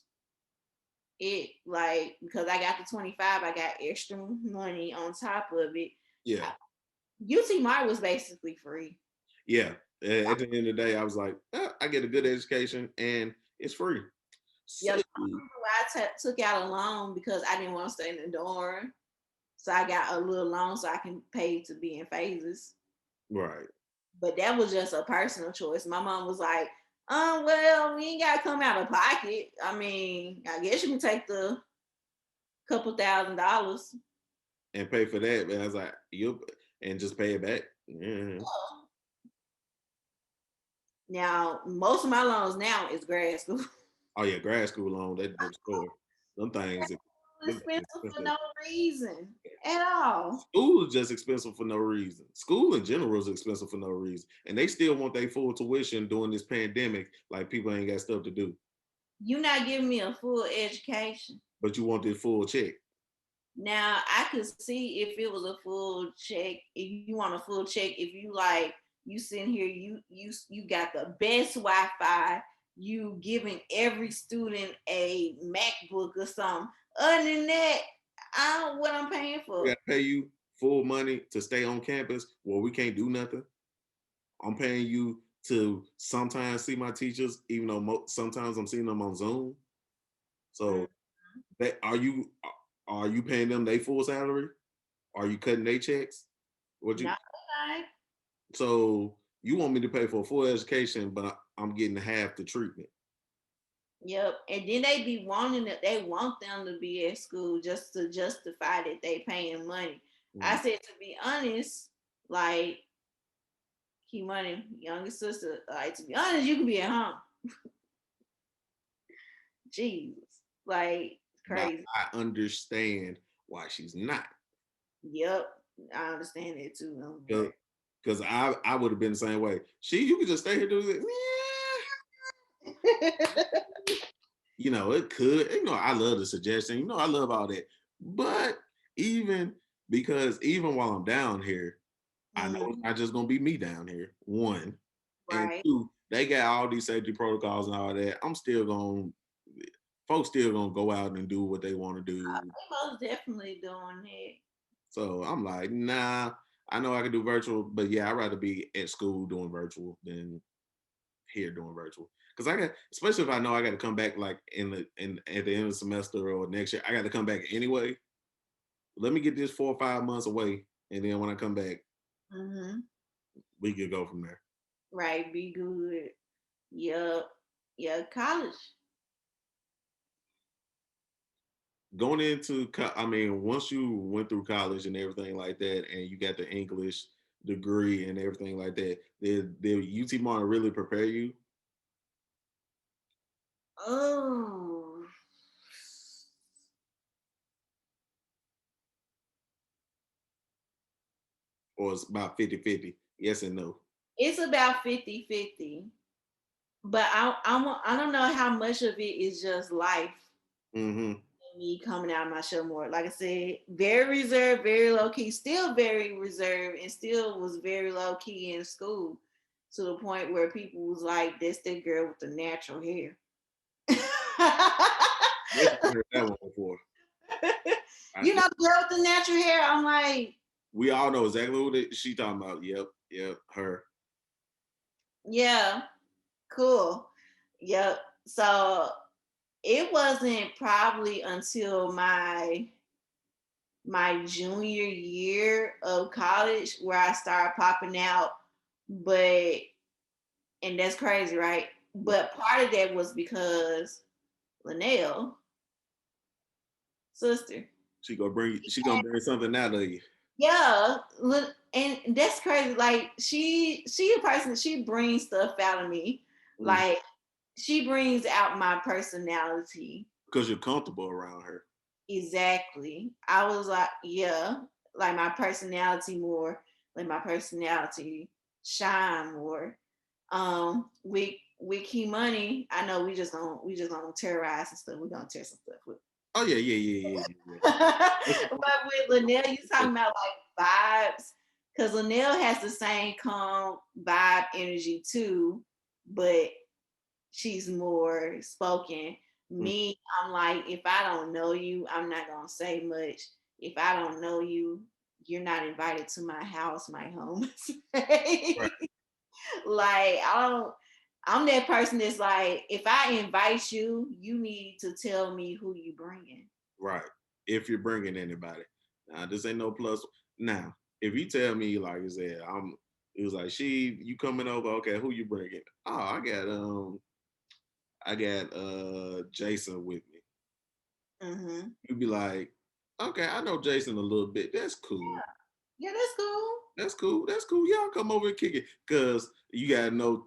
it, like because I got the 25, I got extra money on top of it. Yeah. UT Martin was basically free. Yeah. At the end of the day, I was like, I get a good education and it's free. Yeah, Say, the took out a loan because I didn't want to stay in the dorm. So I got a little loan so I can pay to be in phases. right. But that was just a personal choice. My mom was like, well, we ain't gotta come out of pocket. I mean, I guess you can take the couple $1,000. And pay for that. But I was like, you and just pay it back. Yeah. Now, most of my loans now is grad school. Oh yeah, grad school loan, that the store. Them things, them things Expensive for expensive. no reason at all. School is just expensive for no reason. School in general is expensive for no reason. And they still want their full tuition during this pandemic, like people ain't got stuff to do. You're not giving me a full education. But you want this full check. Now I could see if it was a full check. If you want a full check, if you like, you sitting here, you got the best Wi-Fi. You giving every student a MacBook or something. Other than that, I don't what I'm paying We for. gotta pay you full money to stay on campus where we can't do nothing. I'm paying you to sometimes see my teachers, even though sometimes I'm seeing them on Zoom. Mm, So are you paying them their full salary? Are you cutting their checks? What you not tonight. so you want me to pay for a full education, but I'm getting half the treatment. Yep. And then they be wanting it, they want them to be at school just to justify that they paying money. I Mm. said to be honest, like Key Money, younger sister, like to be honest, you can be at home. Jesus. Like But crazy. I understand why she's not. Yep. I understand that too. Because I would have been the same way. You could just stay here doing it. You know, it could. You know, I love the suggestion. You know, I love all that. But even because even while I'm down here, I know it's Mhm. not just gonna be me down here. One and Right. two, they got all these safety protocols and all that. Folks still gonna go out and do what they want to do. They most definitely doing that. So I'm like, nah. I know I can do virtual, but yeah, I'd rather be at school doing virtual than here doing virtual. Because I got, especially if I know I got to come back like in at the end of the semester or next year, I got to come back anyway. Let me get this 4 or 5 months away, and then when I come back, Hmm. we could go from there. Right. Be good. Yep. Yeah. College. Going I mean, once you went through college and everything like that, and you got the English degree and everything like that, did UT Martin really prepare you, Oh. or it's about 50-50? Yes and no. It's about 50-50. But I don't know how much of it is just life Mm-hmm. and me coming out of my shell more. Like I said, very reserved, very low key, still very reserved, and still was very low key in school to the point where people was like, "That's that girl with the natural hair." Yes, I heard that one before. I You did. know, the girl with the natural hair. I'm like, We all know exactly what she talking about. Yep, yep, her. yeah, cool. Yep. So it wasn't probably until my junior year of college where I started popping out. But and that's crazy, right? But part of that was because Linnell, sister. She gonna bring something out of you. Yeah, and that's crazy. Like she a person, she brings stuff out of me. Mm. Like she brings out my personality. Because you're comfortable around her. Exactly. I was like, yeah, like my personality more, like my personality shine more. With Key Money, I know we just gonna terrorize and stuff. We're gonna tear some stuff with. Oh yeah, yeah, yeah, yeah, yeah. But with Linnell, you talking about like vibes, because Linnell has the same calm vibe energy too, but she's more spoken. Mm. Me, I'm like, if I don't know you, I'm not gonna say much. If I don't know you, you're not invited to my house, my home. Right, Like I don't. I'm that person that's like, if I invite you, you need to tell me who you bringing. right. If you're bringing anybody, now this ain't no plus. Now, if you tell me like I said, it was like you coming over? Okay, who you bringing? Oh, I got Jason with me. Mm-hmm. You'd be like, okay, I know Jason a little bit. That's cool. Yeah, that's cool. That's cool. That's cool. Y'all come over and kick it. Cause you gotta know.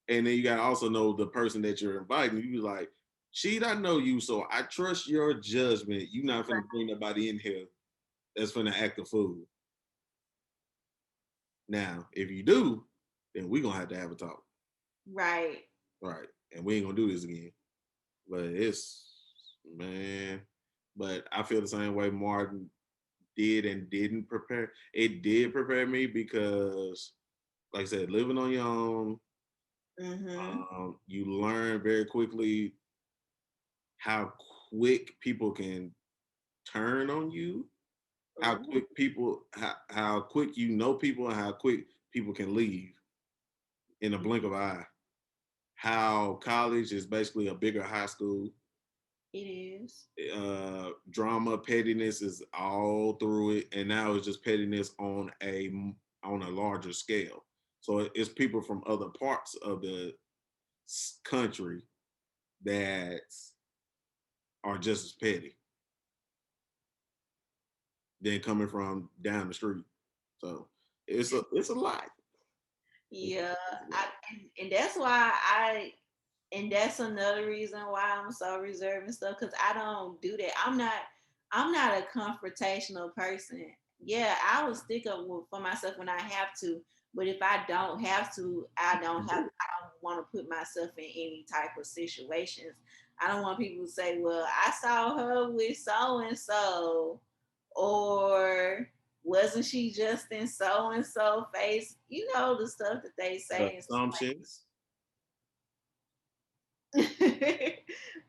And then you gotta also know the person that you're inviting. You be like, "Sheet, I know you, so I trust your judgment. You not finna bring nobody in here that's finna act a fool." Now, if you do, then we gonna have to have a talk, Right. right? And we ain't gonna do this again. But it's man, but I feel the same way Martin did and didn't prepare. It did prepare me because, like I said, living on your own, Mm-hmm. you learn very quickly how quick people can turn on you, how Ooh. quick people, how quick you know people, and how quick people can leave in a blink of an eye. How college is basically a bigger high school. It is. Drama, pettiness is all through it, and now it's just pettiness on a larger scale. So it's people from other parts of the country that are just as petty than coming from down the street. So it's a lot. It's Yeah. a lot. And that's why and that's another reason why I'm so reserved and stuff because I don't do that. I'm not a confrontational person. Yeah, I will stick up for myself when I have to, but if I don't have to, I don't want to put myself in any type of situations. I don't want people to say, "Well, I saw her with so and so," or "Wasn't she just in so and so face?" You know the stuff that they say and stuff Assumptions.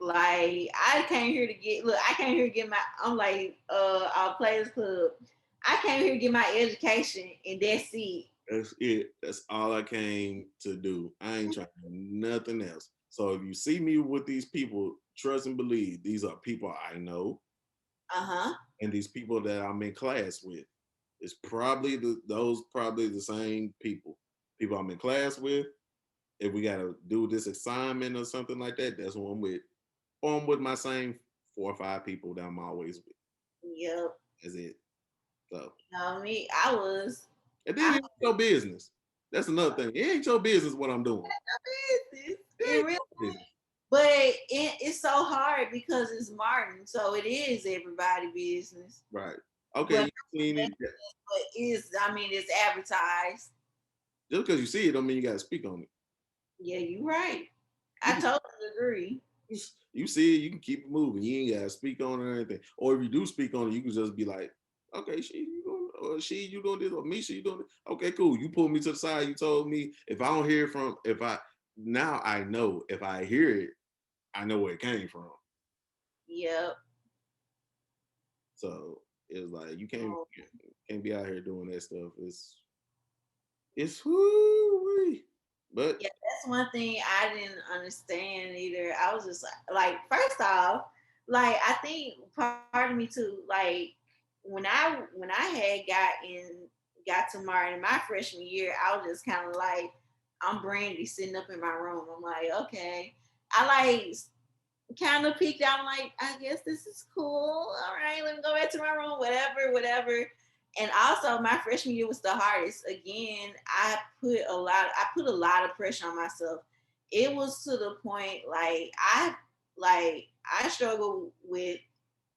like I came here to get look, I came here to get my I'm like our players club. I came here to get my education and that's it. That's it. That's all I came to do. I ain't trying to do nothing else. So if you see me with these people, trust and believe these are people I know Uh-huh. and these people that I'm in class with. It's probably those probably the same people. People I'm in class with. If we gotta do this assignment or something like that, that's who I'm with. Or I'm with my same 4 or 5 people that I'm always with. Yep. That's it. So You know me, I was and then I it ain't your business. That's another thing. It ain't your business what I'm doing. business. It It ain't really your business. but it's so hard because it's Martin, so it is everybody business. Right. Okay, But you seen it. but is I mean it's advertised. Just because you see it don't mean you gotta speak on it. Yeah, you're right. You I can totally agree. you see it, you can keep it moving. You ain't gotta speak on it or anything. Or if you do speak on it, you can just be like, okay, she you doing or she you doing this or Meisha you doing this. Okay, cool. You pulled me to the side. You told me if I don't hear from if I now I know if I hear it, I know where it came from. Yep. So it's like you can't be out here doing that stuff. It's whoo but Yeah, that's one thing I didn't understand either. I was just like, first off, like I think part of me too, like when I had got to Martin in my freshman year, I was just kind of like, I'm Brandy sitting up in my room. I'm like, okay. I like kind of peeked out. I'm like, I guess this is cool. All right, let me go back to my room, whatever, whatever. And also, my freshman year was the hardest. Again, I put a lot of pressure on myself. It was to the point I struggle with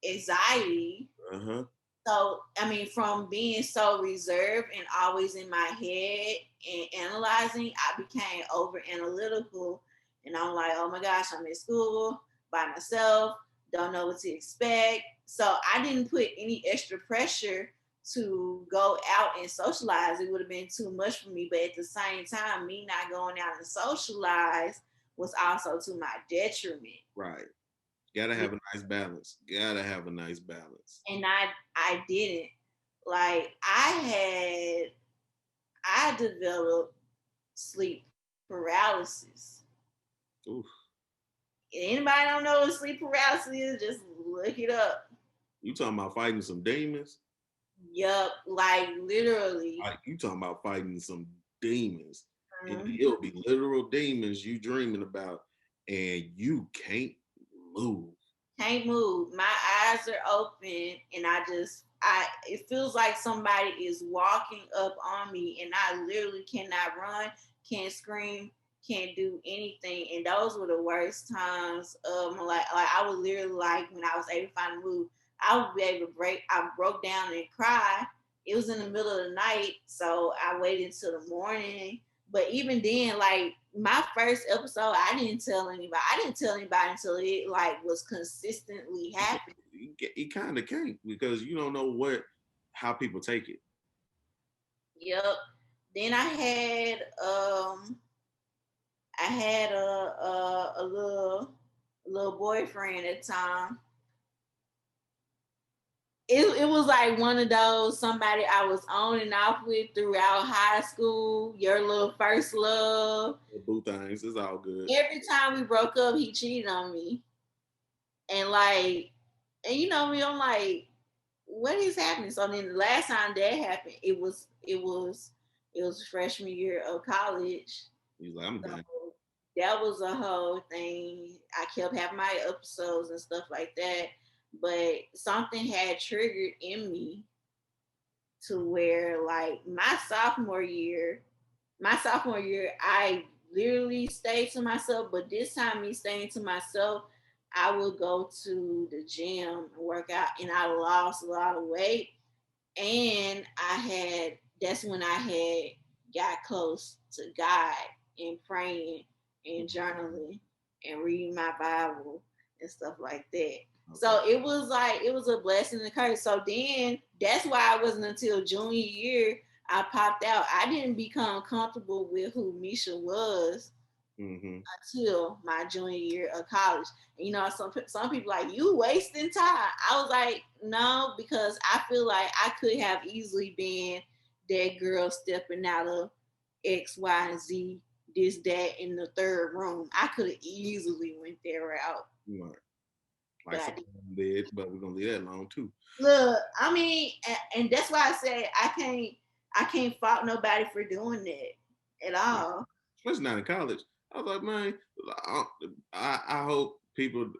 anxiety. uh-huh. So I mean, from being so reserved and always in my head and analyzing, I became over analytical, and I'm like, oh my gosh, I'm in school by myself, don't know what to expect. So I didn't put any extra pressure to go out and socialize. It would have been too much for me. But at the same time, me not going out and socialize was also to my detriment. Right. Gotta have a nice balance. Gotta have a nice balance. And I didn't. Like I developed sleep paralysis. Oof. Anybody don't know what sleep paralysis is, just look it up. You talking about fighting some demons? Yup, like literally. Like you talking about fighting some demons. And Mhm. it'll be literal demons you dreaming about and you can't move. Can't move. My eyes are open and I it feels like somebody is walking up on me and I literally cannot run, can't scream. can't do anything. And those were the worst times of my life. Like I was literally like when I was able to find a move, I would be able to break. I broke down and cry. It was in the middle of the night, so I waited until the morning. But even then, like my first episode, I didn't tell anybody. I didn't tell anybody until it like was consistently happening. You kind of can't because you don't know how people take it. Yep. Then I had a little boyfriend at the time. It was like one of those somebody I was on and off with throughout high school, your little first love. Boo things, it's all good. Every time we broke up, he cheated on me. And like, and you know me, I'm like, what is happening? So then the last time that happened, it was freshman year of college. He's like, I'm So done. that was a whole thing. I kept having my episodes and stuff like that. But something had triggered in me to where like my sophomore year, I literally stayed to myself, but this time me staying to myself, I would go to the gym and work out and I lost a lot of weight. And that's when I had got close to God and praying and journaling and reading my Bible and stuff like that. Okay. So it was a blessing and a curse. So then that's why it wasn't until junior year I popped out. I didn't become comfortable with who Meisha was Mm-hmm. until my junior year of college. And, you know, some people like you wasting time. I was like, no, because I feel like I could have easily been that girl stepping out of X, Y, and Z, this, that, in the third room. I could have easily went that route. Right. Like some But of them did, but we're gonna leave that alone too. look, I mean, and that's why I say I can't fault nobody for doing that at Yeah. all. Especially not in college. I was like, man, I, I hope people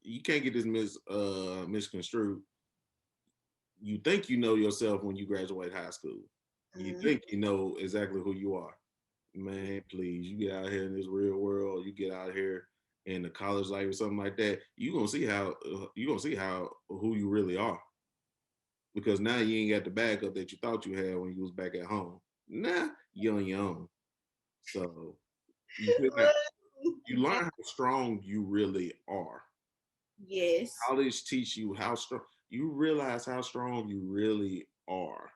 you can't get this misconstrued. You think you know yourself when you graduate high school. You Mm-hmm. think you know exactly who you are. Man, please, you get out here in this real world, you get out here in the college life or something like that, you gonna see how who you really are. Because now you ain't got the backup that you thought you had when you was back at home. Nah, you're on your own. So you feel like you learn how strong you really are. Yes. College teach you how strong you realize how strong you really are.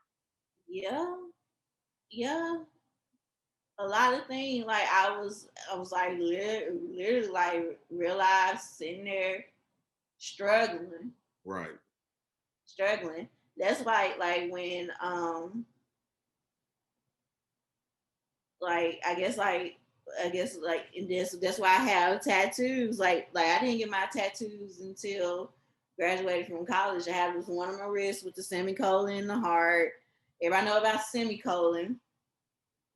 Yeah. Yeah. A lot of things like I was like literally like realized sitting there struggling, Right. struggling. That's like when like I guess like and that's why I have tattoos. Like I didn't get my tattoos until graduated from college. I have this one on my wrist with the semicolon in the heart. Everybody know about semicolon.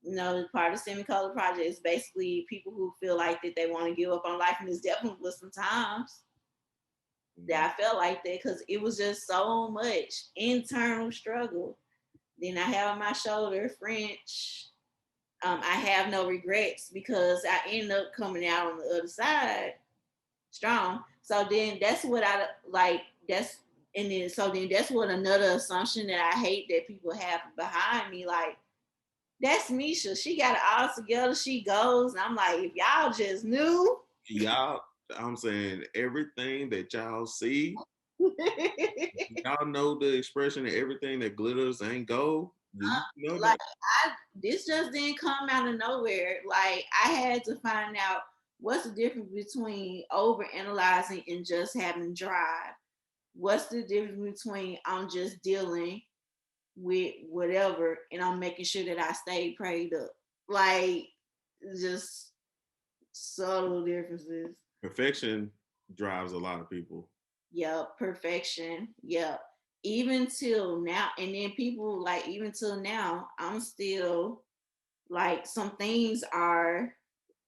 You know, part of the semicolon project is basically people who feel like that they want to give up on life, and there's definitely some times Mm-hmm. that I felt like that because it was just so much internal struggle. Then I have on my shoulder French. I have no regrets because I ended up coming out on the other side strong. So then that's what I like. That's what another assumption that I hate that people have behind me. Like that's Meisha. She got it all together. She goes. And I'm like, if y'all just knew. Y'all, I'm saying everything that y'all see, y'all know the expression that everything that glitters ain't gold. Do you know Like that? this just didn't come out of nowhere. Like I had to find out what's the difference between over analyzing and just having drive. What's the difference between I'm just dealing with whatever and I'm making sure that I stay prayed up. Like just subtle differences. Perfection drives a lot of people. Yep, perfection. Yep. Even till now, and then people like even till now, I'm still like some things are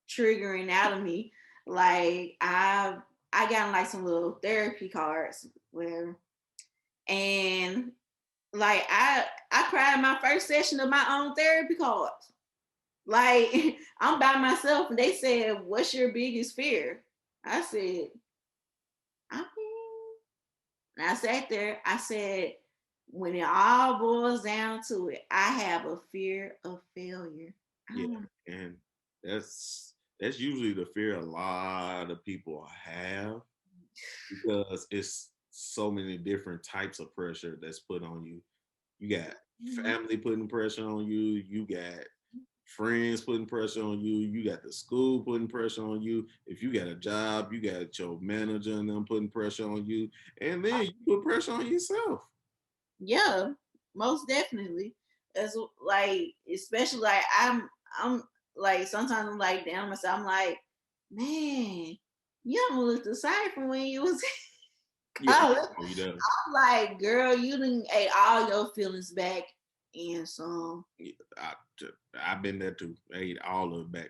triggering out of me. Like I got like some little therapy cards where and like I cried my first session of my own therapy cards. Like I'm by myself, and they said, "What's your biggest fear?" I said, "I mean," and I sat there. I said, "When it all boils down to it, I have a fear of failure. I Yeah, don't want." and that's usually the fear a lot of people have because it's so many different types of pressure that's put on you. You got Mhm. family putting pressure on you. You got friends putting pressure on you. You got the school putting pressure on you. If you got a job, you got your manager and them putting pressure on you. And then you put pressure on yourself. Yeah, most definitely. As like, especially like I'm like sometimes I'm like down myself. I'm like, man, you don't look the same from when you was in Yeah, college. you know. I'm like, girl, you done ate all your feelings back and some. Yeah, I've been there too. I ate all of it back.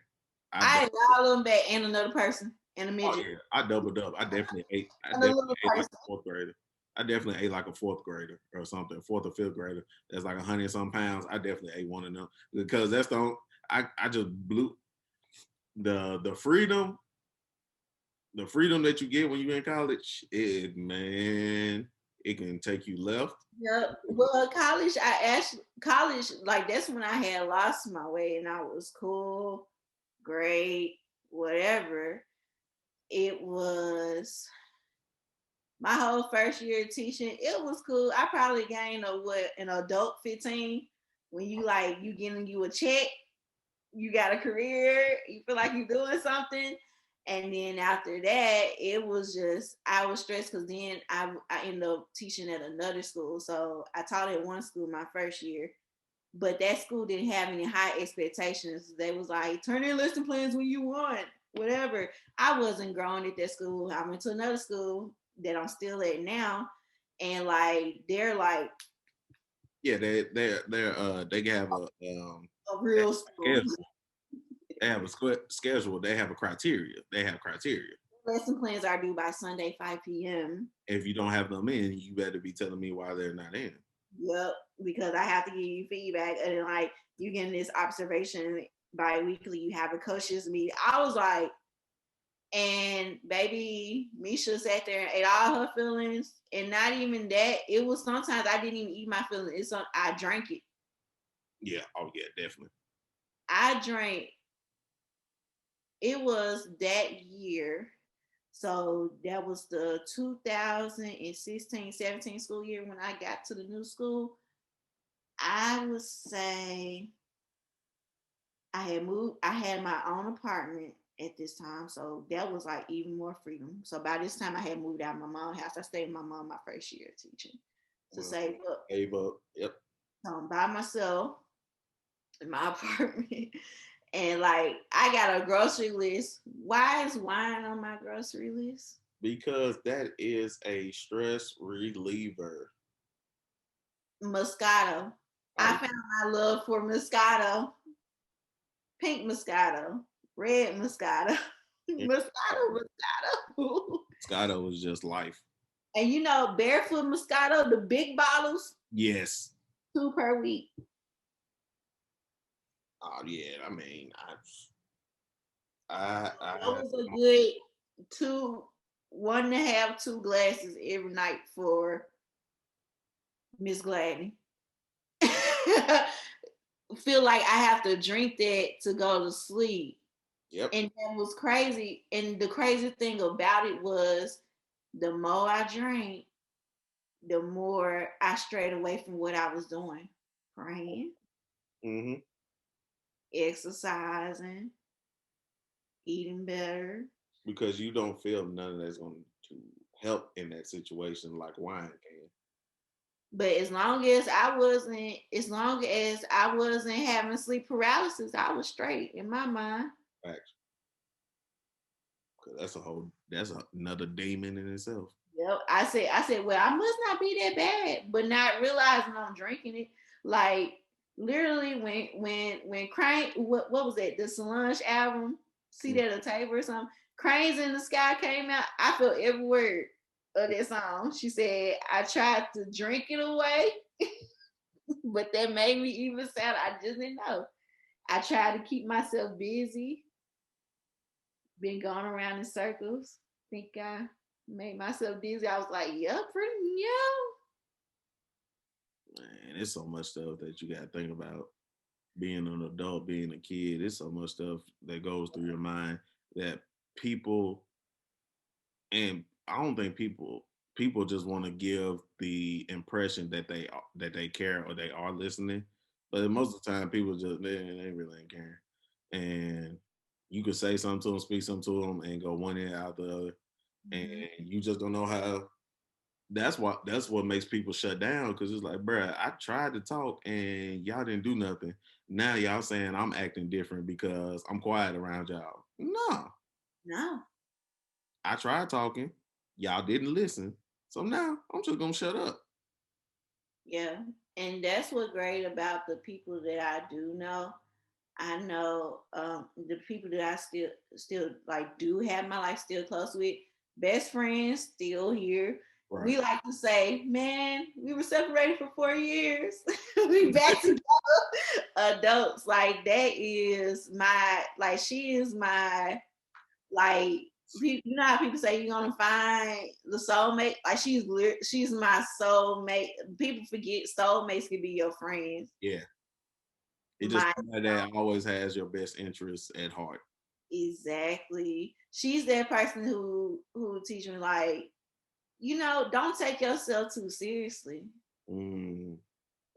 I I dou- ate all of them back and another person and a oh midget yeah, I doubled up. I definitely ate. I and a definitely little ate like person. a fourth grader. I definitely ate like a fourth grader or something, fourth or fifth grader. That's like 100 some pounds. I definitely ate one of them because that's the I just blew the freedom, the freedom that you get when you're in college. It man, it can take you left. Yeah. Well, college, I actually college like that's when I had lost my weight and I was cool, great, whatever. It was my whole first year of teaching. It was cool. I probably gained a what an adult 15 when you like you getting you a check, you got a career, you feel like you're doing something. And then after that, it was just I was stressed because then I ended up teaching at another school. So I taught at one school my first year, but that school didn't have any high expectations. They was like, turn in lesson plans when you want, whatever. I wasn't growing at that school. I went to another school that I'm still at now, and like they're like Yeah, they have a they real have school. a schedule. They have a schedule. They have a criteria. They have criteria. Lesson plans are due by Sunday 5 p.m. If you don't have them in, you better be telling me why they're not in. Yep, because I have to give you feedback, and then, like you getting this observation bi-weekly. You have a coaches meet. I was like, and baby Meisha sat there and ate all her feelings, and not even that. It was sometimes I didn't even eat my feelings. I drank it. Yeah. Oh yeah, definitely. I drank. It was that year. So that was the 2016-17 school year when I got to the new school. I would say I had my own apartment at this time. So that was like even more freedom. So by this time I had moved out of my mom's house. I stayed with my mom my first year of teaching to Well, save up. save up. Yep. So I'm by myself in my apartment. And like I got a grocery list. Why is wine on my grocery list? Because that is a stress reliever. Moscato. Oh I found my love for Moscato, pink Moscato, red Moscato, yeah. Moscato, Moscato. Scotto was just life. And you know, barefoot Moscato, the big bottles, Yes. two per week. Oh yeah. I mean, That was a good two, 1.5, 2 glasses every night for Miss Gladney. Feel like I have to drink that to go to sleep. yep. And that was crazy. And the crazy thing about it was the more I drank, the more I strayed away from what I was doing. Praying, Hmm. exercising, eating better. Because you don't feel none of that's going to help in that situation like wine can. But as long as I wasn't having sleep paralysis, I was straight in my mind. Facts. Because that's another demon in itself. Yep. I said, well, I must not be that bad, but not realizing I'm drinking it. Like literally when Crane what was that? The Solange album, See That at a Table or something. Cranes in the Sky came out. I felt every word of that song. She said, I tried to drink it away, but that made me even sad. I just didn't know. I try to keep myself busy. Been going around in circles. Think I made myself dizzy. I was like, yeah, pretty, yeah. Man, it's so much stuff that you gotta think about. Being an adult, being a kid, it's so much stuff that goes through your mind that people and I don't think people just want to give the impression that they care or they are listening, but most of the time people just they really ain't caring, and you could say something to them, speak something to them, and go one ear out the other, and Mhm. you just don't know how. That's what makes people shut down because it's like, bruh, I tried to talk and y'all didn't do nothing. Now y'all saying I'm acting different because I'm quiet around y'all. No, No. I tried talking. Y'all didn't listen. So now I'm just gonna shut up. Yeah. And that's what great about the people that I do know. I know the people that I still like do have my life still close with. Best friends still here. Right. We like to say, man, we were separated for 4 years. We back together. Adults, like that is my like she is my like you know how people say you're gonna find the soulmate. Like she's my soulmate. People forget soulmates can be your friends. Yeah. It just My somebody that always has your best interests at heart. exactly. She's that person who teach me like, don't take yourself too seriously. Mm.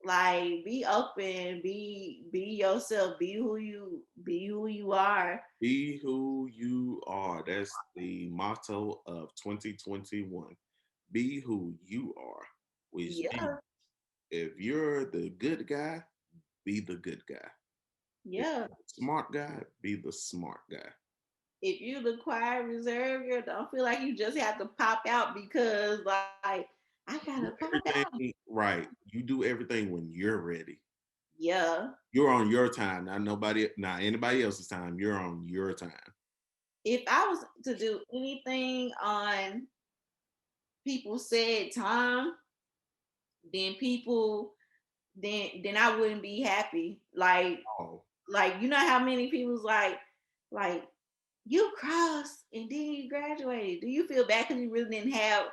Like be open, be yourself, be who you are. Be who you are. That's the motto of 2021. Be who you are, which means Yeah, if you're the good guy, be the good guy. If yeah. you're the smart guy, be the smart guy. If you the quiet reserve girl, don't feel like you just have to pop out because like I gotta Do pop out. everything right. You do everything when you're ready. Yeah. You're on your time, not anybody else's time. You're on your time. If I was to do anything on people said time, then people then I wouldn't be happy. Oh, Like you know how many people's like you crossed and then you graduated. Do you feel bad because you really didn't have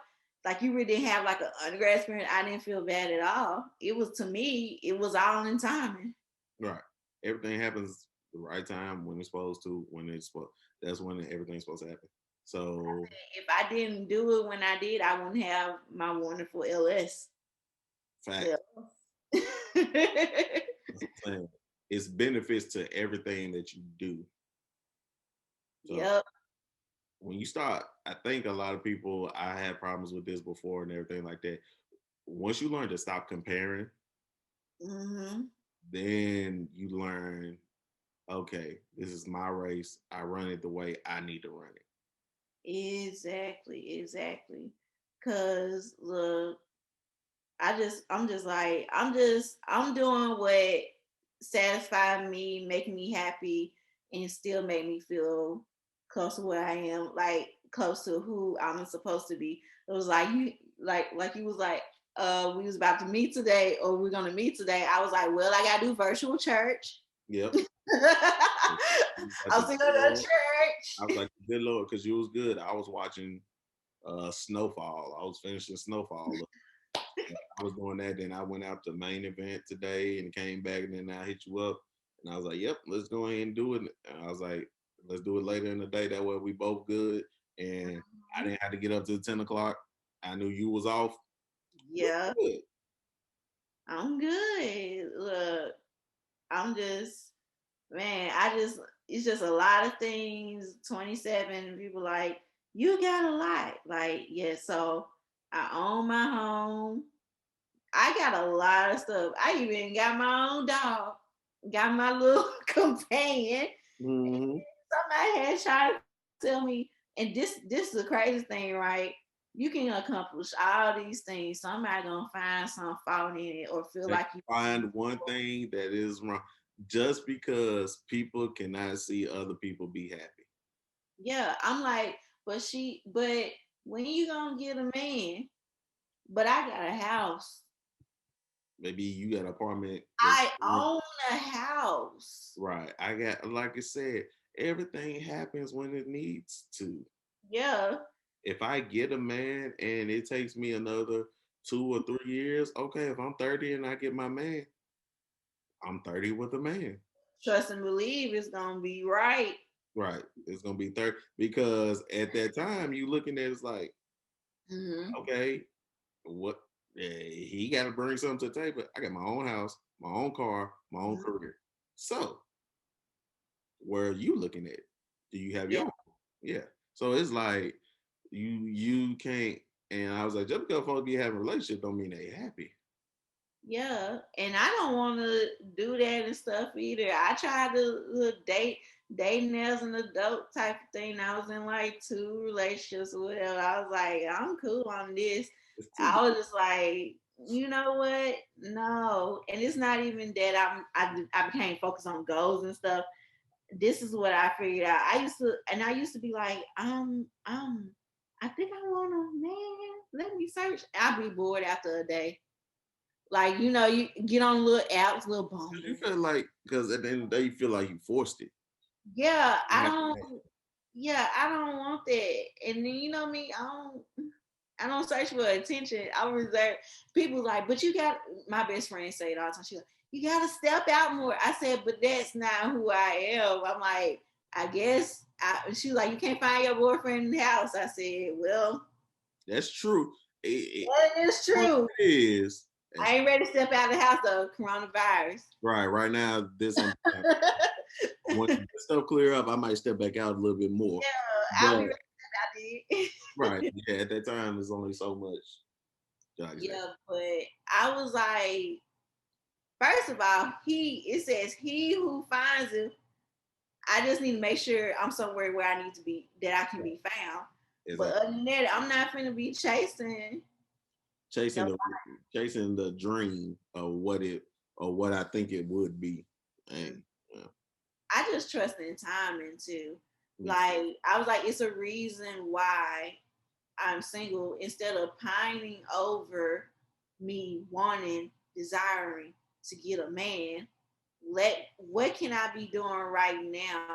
you really didn't have like an undergrad experience? I didn't feel bad at all. It was to me, it was all in timing. right. Everything happens the right time when it's supposed to. When it's supposed, that's when everything's supposed to happen. So, If I didn't do it when I did, I wouldn't have my wonderful LS fact. self. That's what I'm saying. It's benefits to everything that you do. So Yep. when you start, I think a lot of people, I had problems with this before and everything like that. Once you learn to stop comparing, Hmm. then you learn, okay, this is my race. I run it the way I need to run it. Exactly, exactly. Cause look, I'm doing what satisfy me, make me happy, and still make me feel close to where I am, like close to who I'm supposed to be. It was like you was like, we was about to meet today, or we're gonna meet today. I was like, well, I gotta do virtual church. Yep. Like I'll the see you good at Lord. I was church. like, good Lord, because you was good. I was watching Snowfall. I was finishing Snowfall. I was doing that. Then I went out to main event today and came back, and then I hit you up, and I was like, "Yep, let's go ahead and do it." And I was like, "Let's do it later in the day. That way we both good." And I didn't have to get up to 10 o'clock. I knew you was off. We Yeah, good. I'm good. Look, I'm just man, it's just a lot of things. 27 people like you got a lot. Like yeah, so I own my home. I got a lot of stuff. I even got my own dog. Got my little companion. Hmm. Somebody had tried to tell me, and this is the crazy thing, right? You can accomplish all these things. Somebody gonna find some fault in it or feel They like you. find one thing that is wrong, just because people cannot see other people be happy. Yeah, I'm like, but when you gonna get a man? But I got a house. maybe you got an apartment that's I own a house. right. I got, like I said, everything happens when it needs to. Yeah. If I get a man and it takes me another 2 or 3 years, okay, if I'm 30 and I get my man, I'm 30 with a man. Trust and believe it's gonna be right. Right. It's gonna be 30 because at that time you looking at it's like, Hmm. okay, what he gotta bring something to the table. I got my own house, my own car, my own career. So where are you looking at? Do you have Yeah. your own? Yeah. So it's like you can't, and I was like, just because folks be having a relationship don't mean they happy. Yeah, and I don't want to do that and stuff either. I tried to dating as an adult type of thing. I was in like two relationships or whatever. I was like, I'm cool on this. It's too I was just like, you know what? No, and it's not even that I became focused on goals and stuff. This is what I figured out. I used to be like, I think I want a man. Let me search. I'd be bored after a day. Like, you get on little apps, little you Bumble. feel like because at the end of the day you feel like you forced it. Yeah, You have to have I don't want that. And then you know me, I don't search for attention. I reserve people like, but you got my best friend say it all the time. She like, you gotta step out more. I said, but that's not who I am. I'm like, I guess she was like, you can't find your boyfriend in the house. I said, well, that's true. It, that is what true. it is. That's I ain't ready to step out of the house though, coronavirus. right. Right now, this ain't the time. When the stuff clear up, I might step back out a little bit more. I'll be But ready to step out. right, yeah, at that time, there's only so much. Like I said, Yeah, but I was like, first of all, it says he who finds him. I just need to make sure I'm somewhere where I need to be, that I can be found. But exactly. other than that, I'm not gonna be chasing. Chasing No, the chasing the dream of what it or what I think it would be. And yeah, I just trust in timing too. me too. Like I was like, it's a reason why I'm single instead of pining over me wanting, desiring to get a man. What can I be doing right now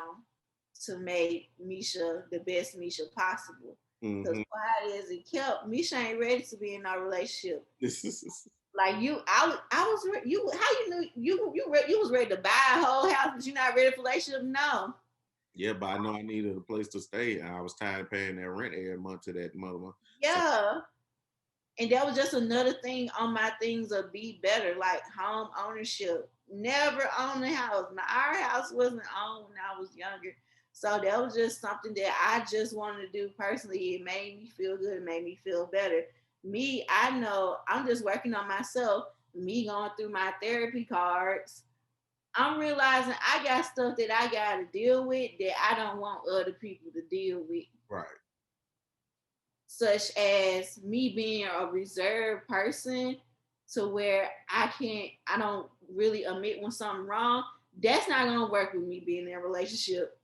to make Meisha the best Meisha possible? Because Hmm. quiet as it kept, Meisha ain't ready to be in a relationship. Like I was you. How you knew you was ready to buy a whole house, but you're not ready for a relationship? No. Yeah, but I know I needed a place to stay, and I was tired of paying that rent every month to that mother. So Yeah. And that was just another thing on my things of be better, like home ownership. Never owned a house. Our house wasn't owned when I was younger. So that was just something that I just wanted to do personally. It made me feel good. It made me feel better. Me, I know I'm just working on myself. Me going through my therapy cards. I'm realizing I got stuff that I got to deal with that I don't want other people to deal with, right, such as me being a reserved person to where I don't really admit when something wrong. That's not gonna work with me being in a relationship.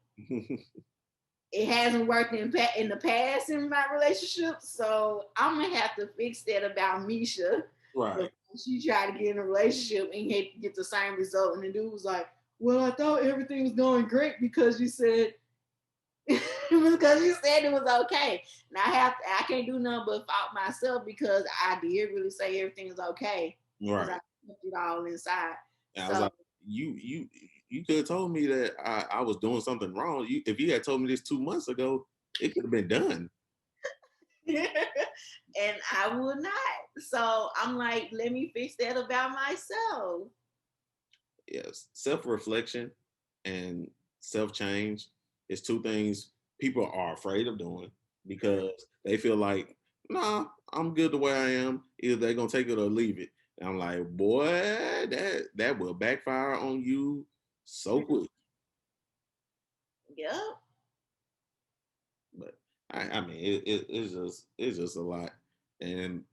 It hasn't worked in the past in my relationship, so I'm gonna have to fix that about Meisha. right, But she tried to get in a relationship and get the same result, and the dude was like, "Well, I thought everything was going great because you said because you said it was okay. And I can't do nothing but fault myself because I did really say everything is okay because I right." kept it all inside. And I was So like, you could have told me that I was doing something wrong. If you had told me this 2 months ago, it could have been done. and I will not. So I'm like, let me fix that about myself. Yes, self reflection and self change is two things people are afraid of doing because they feel like, nah, I'm good the way I am. Either they're gonna take it or leave it. And I'm like, boy, that will backfire on you so quick. Yep. But I mean, it's just a lot. And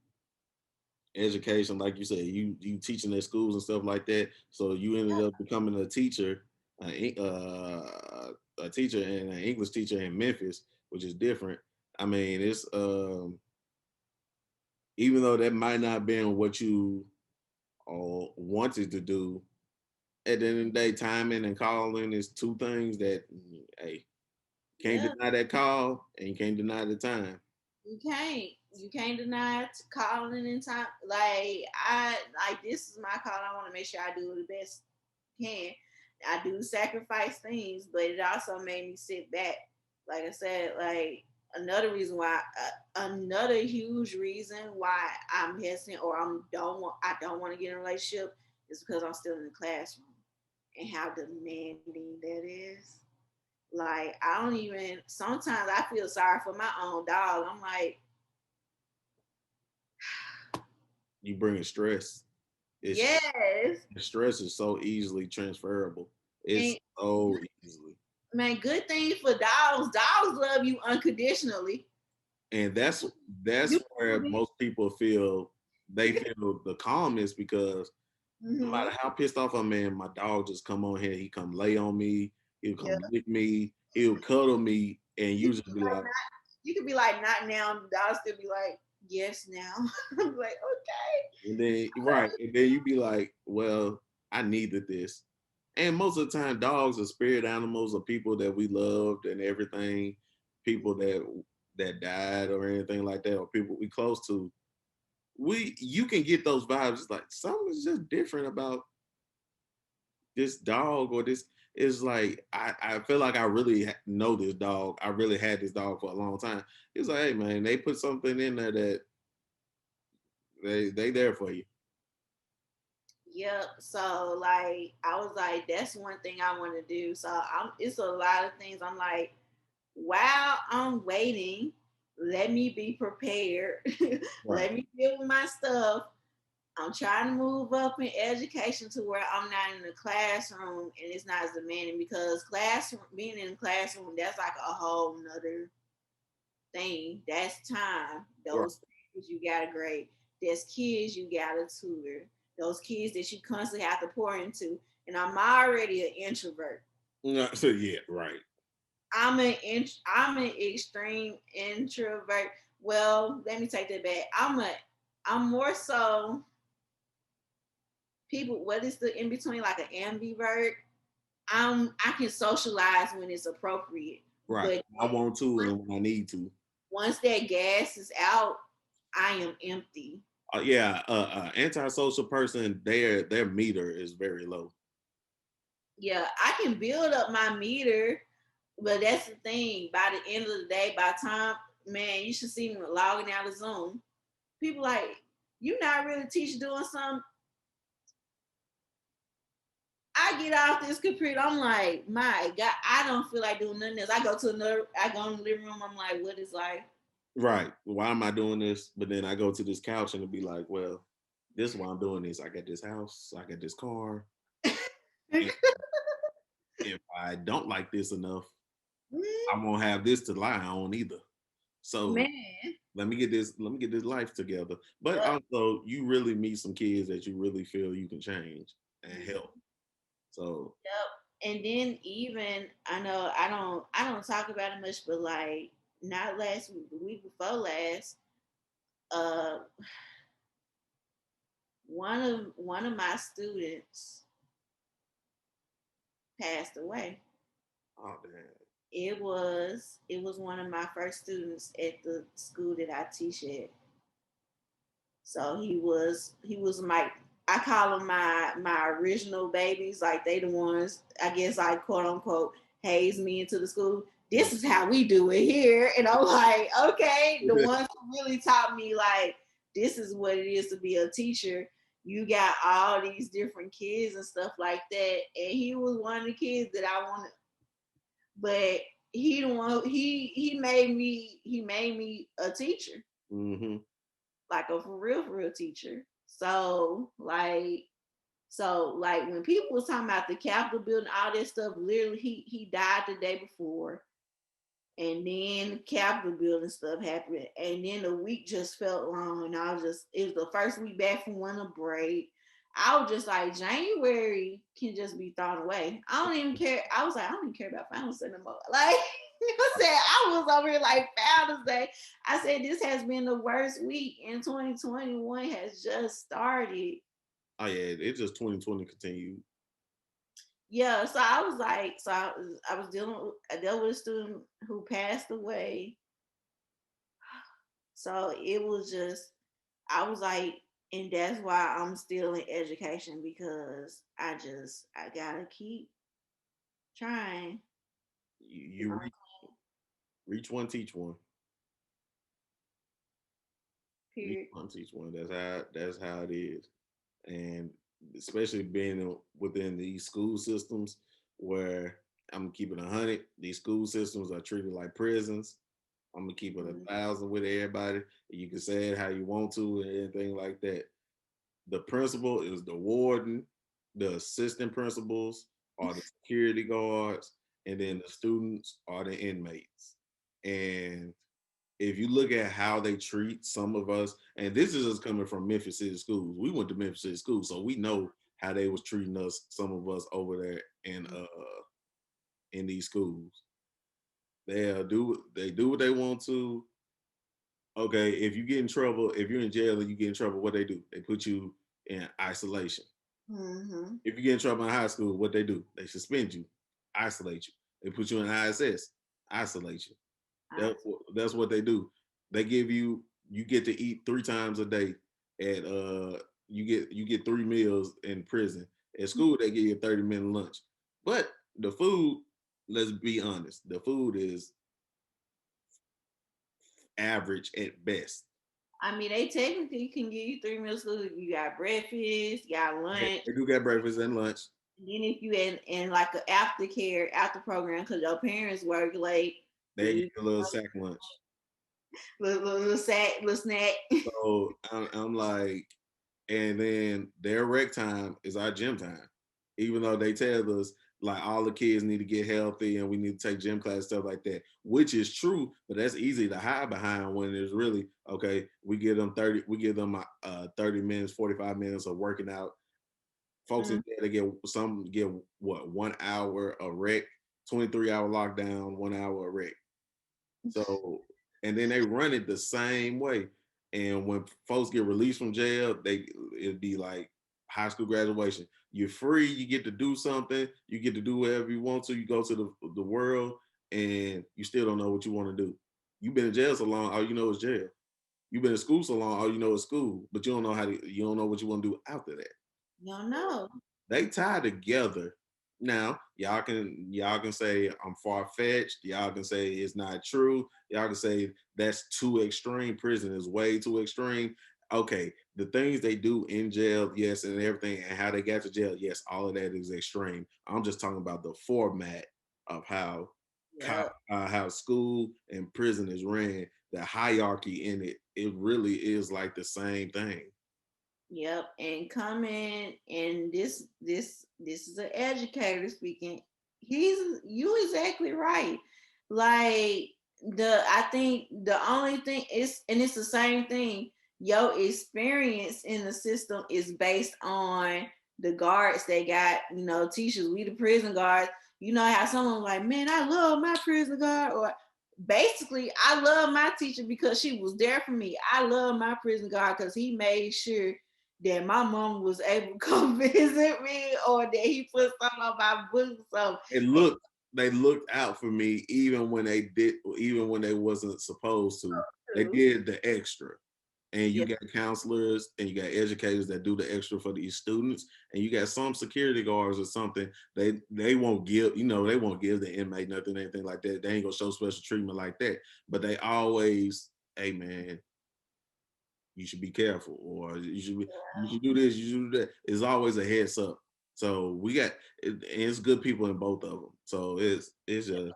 education, like you said, you teaching at schools and stuff like that. So you ended up becoming a teacher and an English teacher in Memphis, which is different. I mean, it's even though that might not been what you or wanted to do. At the end of the day, timing and calling is two things that, hey, can't Yeah, deny that call and you can't deny the time. you can't. You can't deny calling in time. Like this is my call. I want to make sure I do the best can. I do sacrifice things, but it also made me sit back. Like I said, like another huge reason why I'm hesitant or I don't want to get in a relationship is because I'm still in the classroom and how demanding that is. Like I don't even. Sometimes I feel sorry for my own dog. I'm like, You bring stress. It's yes, stress is so easily transferable. It's and so easily. man, good thing for dogs. Dogs love you unconditionally. And You that's where most people feel they feel the calmness because no mm-hmm. matter how pissed off I'm in, my dog just come on here, he come lay on me, he'll Yeah. come lick me, he'll cuddle me, and You you could just be be like like, not. You could be like not now. The dog still be like yes now. I'm like and then right, and then you be like, well, I needed this. And most of the time, dogs are spirit animals, or people that we loved and everything, people that died or anything like that, or people we close to. You can get those vibes. It's like something's just different about this dog or this. It's like I feel like I really know this dog. I really had this dog for a long time. It's like, hey man, they put something in there that they there for you. yep. So like I was like, that's one thing I want to do. So it's a lot of things. I'm like, while I'm waiting, let me be prepared. Right. Let me deal with my stuff. I'm trying to move up in education to where I'm not in the classroom and it's not as demanding because classroom being in the classroom, that's like a whole nother thing. That's time. Right. Those things you gotta grade. There's kids you gotta tutor. Those kids that you constantly have to pour into. And I'm already an introvert. So yeah, right. I'm an extreme introvert. Well, let me take that back. I'm more so people. What is the in between like an ambivert? I can socialize when it's appropriate, Right. but I want to and when I need to. once that gas is out, I am empty. Yeah, antisocial person, their meter is very low. Yeah, I can build up my meter, but that's the thing. By the end of the day, by the time, man, you should see me logging out of Zoom. People like, you not really teaching doing something. I get off this computer, I'm like, my God, I don't feel like doing nothing else. I go in the living room, I'm like, what is life? Right. Why am I doing this? But then I go to this couch and it'll be like, well, this is why I'm doing this. I got this house, I got this car. And if I don't like this enough, I won't have this to lie on either. So Man, let me get this life together. But yep, also you really meet some kids that you really feel you can change and yep. help. So And then even I don't talk about it much, but like not last week, the week before last, uh, one of my students passed away. oh damn. It was one of my first students at the school that I teach at. So he was my I call them my original babies. Like they the ones I guess like quote unquote haze me into the school. This is how we do it here, and I'm like, okay, the ones who really taught me like this is what it is to be a teacher. You got all these different kids and stuff like that, and he was one of the kids that I wanted, but he the one he made me a teacher, Mm-hmm. like a for real teacher. So like when people was talking about the Capitol building, all this stuff, literally he died the day before, and then the Capitol building stuff happened, and then the week just felt long, and it was the first week back from winter break. I was just like, January can just be thrown away. I don't even care. I was like, I don't even care about Founders Day no more. Like I said, I was over here like Founders Day. I said, this has been the worst week, and 2021 has just started. Oh yeah, it's just 2020 continued. Yeah, so I was like, I was I dealt with a student who passed away. So it was just, I was like, and that's why I'm still in education because I gotta keep trying. You You reach one, teach one. Reach period. one, teach one. That's how it is. And especially being within these school systems where I'm keeping 100, these school systems are treated like prisons. I'm gonna keep it Mhm. 1,000 with everybody. You can say it how you want to and anything like that. The principal is the warden, the assistant principals are the security guards, and then the students are the inmates. And if you look at how they treat some of us, and this is just coming from Memphis City Schools. We went to Memphis City Schools, so we know how they was treating us, some of us over there in these schools. They do what they want to. Okay, if you get in trouble, if you're in jail and you get in trouble, what they do? They put you in isolation. Mhm. If you get in trouble in high school, what they do? They suspend you, isolate you. They put you in ISS, isolate you. I, That's what they do. They give you get to eat 3 times a day at you get 3 meals in prison. At school they give you a 30-minute lunch. But the food, let's be honest, the food is average at best. I mean, they technically can give you 3 meals. Food. You got breakfast, you got They, lunch. they do get breakfast and lunch. And then if you in like an aftercare after program because your parents work late, They then give you you a little sack lunch. little sack, little snack. So I'm like, and then their rec time is our gym time. Even though they tell us like all the kids need to get healthy and we need to take gym class, stuff like that, which is true, but that's easy to hide behind when it's really okay. We give them 30 minutes, 45 minutes of working out. Folks in Mm. there, they get what, 1 hour of rec, 23-hour lockdown, 1 hour of rec. So, and then they run it the same way. And when folks get released from jail, it'd be like high school graduation. You're free. You get to do something. You get to do whatever you want to. You go to the world, and you still don't know what you want to do. You've been in jail so long, all you know is jail. You've been in school so long, all you know is school. But you don't know you don't know what you want to do after that. You don't know. They tie together. Now, y'all can say I'm far fetched. Y'all can say it's not true. Y'all can say that's too extreme. Prison is way too extreme. Okay, the things they do in jail, yes, and everything, and how they got to jail, yes, all of that is extreme. I'm just talking about the format of Yep. how school and prison is ran. The hierarchy in it, it really is like the same thing. Yep. And coming and this is an educator speaking. You exactly right. Like I think the only thing is, and it's the same thing. Your experience in the system is based on the guards they got, teachers, we the prison guards. You know how someone like, man, I love my prison guard, or basically, I love my teacher because she was there for me. I love my prison guard because he made sure that my mom was able to come visit me or that he put something on my book. So It looked they looked out for me even when they wasn't supposed to. They true. did the extra. And you Yeah. got counselors and you got educators that do the extra for these students, and you got some security guards or something. They won't give, they won't give the inmate nothing, anything like that. They ain't gonna show special treatment like that. But they always, hey man, you should be careful, or you should do this, you should do that. It's always a heads up. So and it's good people in both of them. So it's just,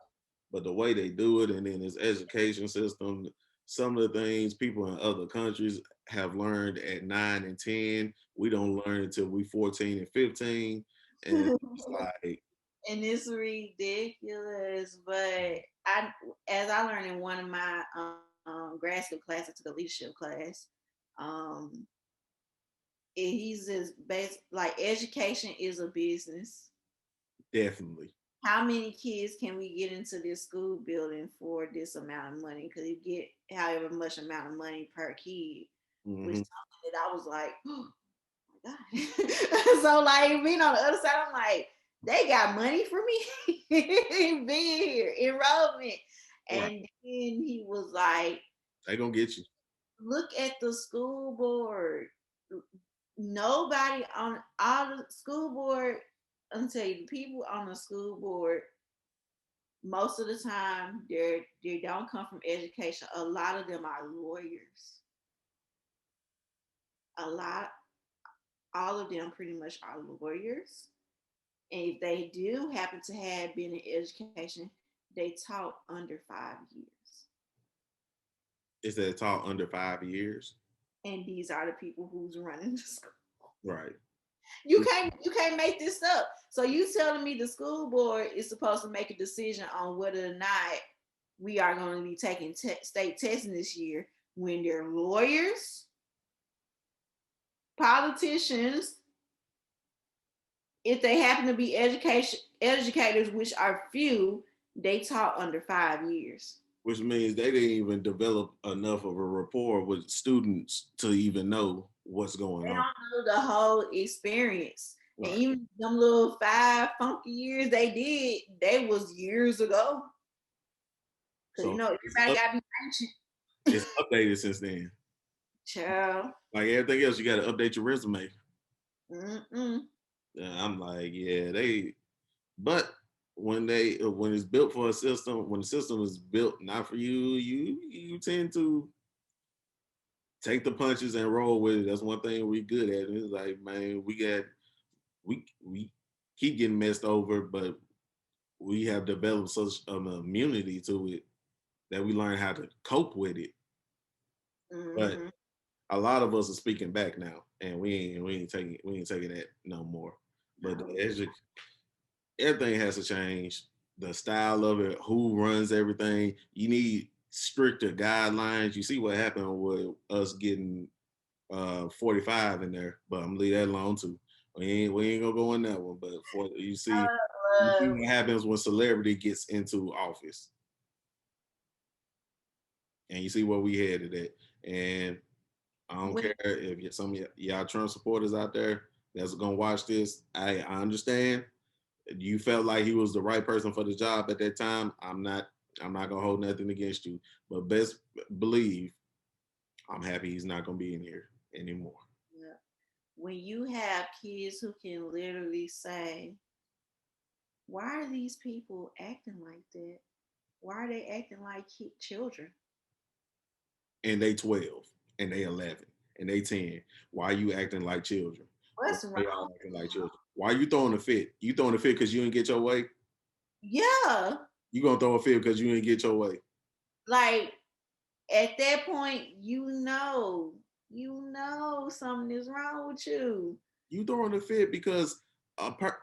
but the way they do it, and then this education system, some of the things people in other countries have learned at 9 and 10, we don't learn until we 14 and 15, and it's like And it's ridiculous. But as I learned in one of my grad school classes, I took a leadership class. Um, he's just based like education is a business. definitely. How many kids can we get into this school building for this amount of money? Because you get however much amount of money per kid, which Hmm. something that I was like, oh God. So like being on the other side, I'm like, they got money for me being here, enrollment. Right. And then he was like, They gonna get you. look at the school board. Nobody on all the school board, I'm tell you, the people on the school board, most of the time they don't come from education. A lot of them are lawyers. A lot, all of them pretty much are lawyers. And if they do happen to have been in education, they taught under 5 years. It's that taught under 5 years. And these are the people who's running the school. Right. You can't make this up. So you telling me the school board is supposed to make a decision on whether or not we are going to be taking state testing this year when they're lawyers, politicians, if they happen to be education educators, which are few, they taught under 5 years. Which means they didn't even develop enough of a rapport with students to even know what's going They on. don't know the whole experience. And Right. even them little 5 funky years they did, they was years ago. Cause So everybody gotta be ancient. it's updated since then. Child. Like everything else, you got to update your resume. Mm-mm. I'm like, yeah, they. But when it's built for a system, when the system is built not for you, you tend to take the punches and roll with it. That's one thing we good at. It's like, man, we keep getting messed over, but we have developed such an immunity to it that we learn how to cope with it. But Mm-hmm. a lot of us are speaking back now, and we ain't taking that no more. But No. everything has to change. The style of it, who runs everything. You need stricter guidelines. You see what happened with us getting 45 in there, but I'm gonna leave that alone too. We ain't gonna go on that one. But for you see Uh, what happens when celebrity gets into office, and you see where we headed at. And I don't when care if some of y'all Trump supporters out there that's gonna watch this. I understand. You felt like he was the right person for the job at that time. I'm not gonna hold nothing against you. But best believe I'm happy he's not gonna be in here anymore. yeah, when you have kids who can literally say, "Why are these people acting like that? Why are they acting like children? And they 12 and they 11 and they 10. Why are you acting like children? Why What's are y'all wrong acting with like y'all?" children? Why are you throwing a fit? You throwing a fit because you didn't get your way? Yeah, You gonna throw a fit because you didn't get your way? like at that point, you know something is wrong with you. You throwing a fit because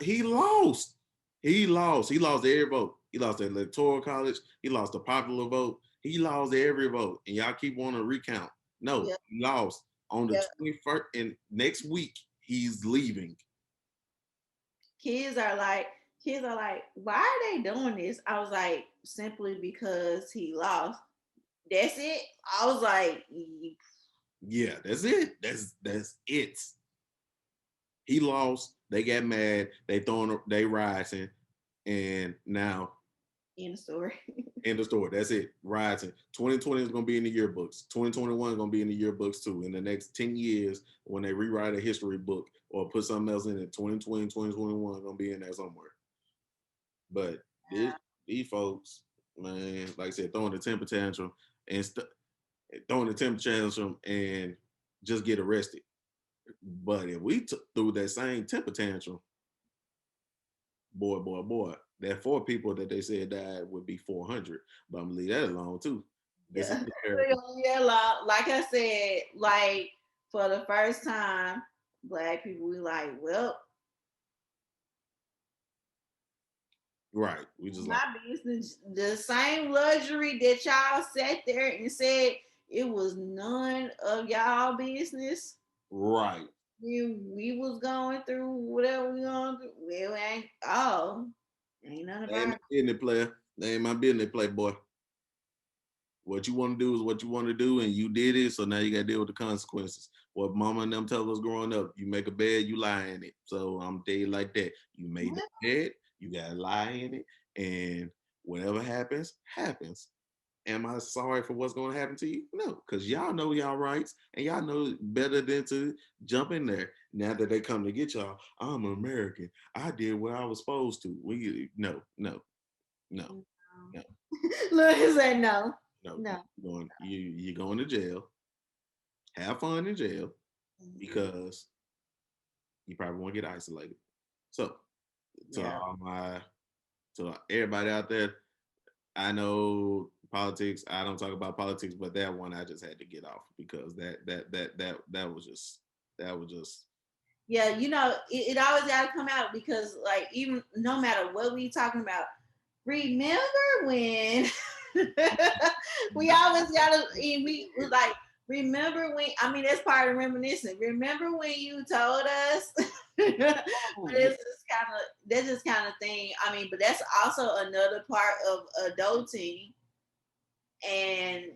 he lost. He lost. He lost every vote. He lost the electoral college. He lost the popular vote. He lost every vote. And y'all keep wanting to recount. No, Yeah, he lost on the yeah. 21st. And next week, he's leaving. Kids are like, kids are like, why are they doing this? I was like, simply because he lost. That's it. I was like, Yeah, that's it. That's it. He lost. They got mad. They rising. And now in the story. end of story. That's it. Rising. 2020 is going to be in the yearbooks. 2021 is going to be in the yearbooks too. In the next 10 years, when they rewrite a history book or put something else in it, 2020, 2021 is going to be in there somewhere. But these folks, man, like I said, throwing the temper tantrum and throwing the temper tantrum and just get arrested. But if we took through that same temper tantrum, boy, that 4 people that they said died would be 400. But I'm gonna leave that alone too. This is Yeah. America. Yeah, like I said, like for the first time, black people, we like, well, Right. We just like, my business, the same luxury that y'all sat there and said it was none of y'all business. right. We was going through whatever we going through. Well, ain't none of They ain't our my business player. They ain't my business playboy. What you want to do is what you want to do, and you did it. So now you got to deal with the consequences. what mama and them tell us growing up. You make a bed, you lie in it. So I'm tell you like that. You made the bed, you gotta lie in it, and whatever happens, happens. Am I sorry for what's going to happen to you? No, because y'all know y'all rights and y'all know better than to jump in there. Now that they come to get y'all, I'm an American. I did what I was supposed to. We no, no, no, No. no, Look, he said no. no. No. You going to jail. Have fun in jail Mhm. because you probably want to get isolated. So to Yeah. all my to everybody out there, I know politics. I don't talk about politics, but that one I just had to get off because that was just Yeah, it always got to come out because, like, even no matter what we talking about, remember when we always gotta, we was like, remember when, I mean, that's part of reminiscing. Remember when you told us? But oh, it's just kind of, that's just kind of thing. I mean, but that's also another part of adulting. And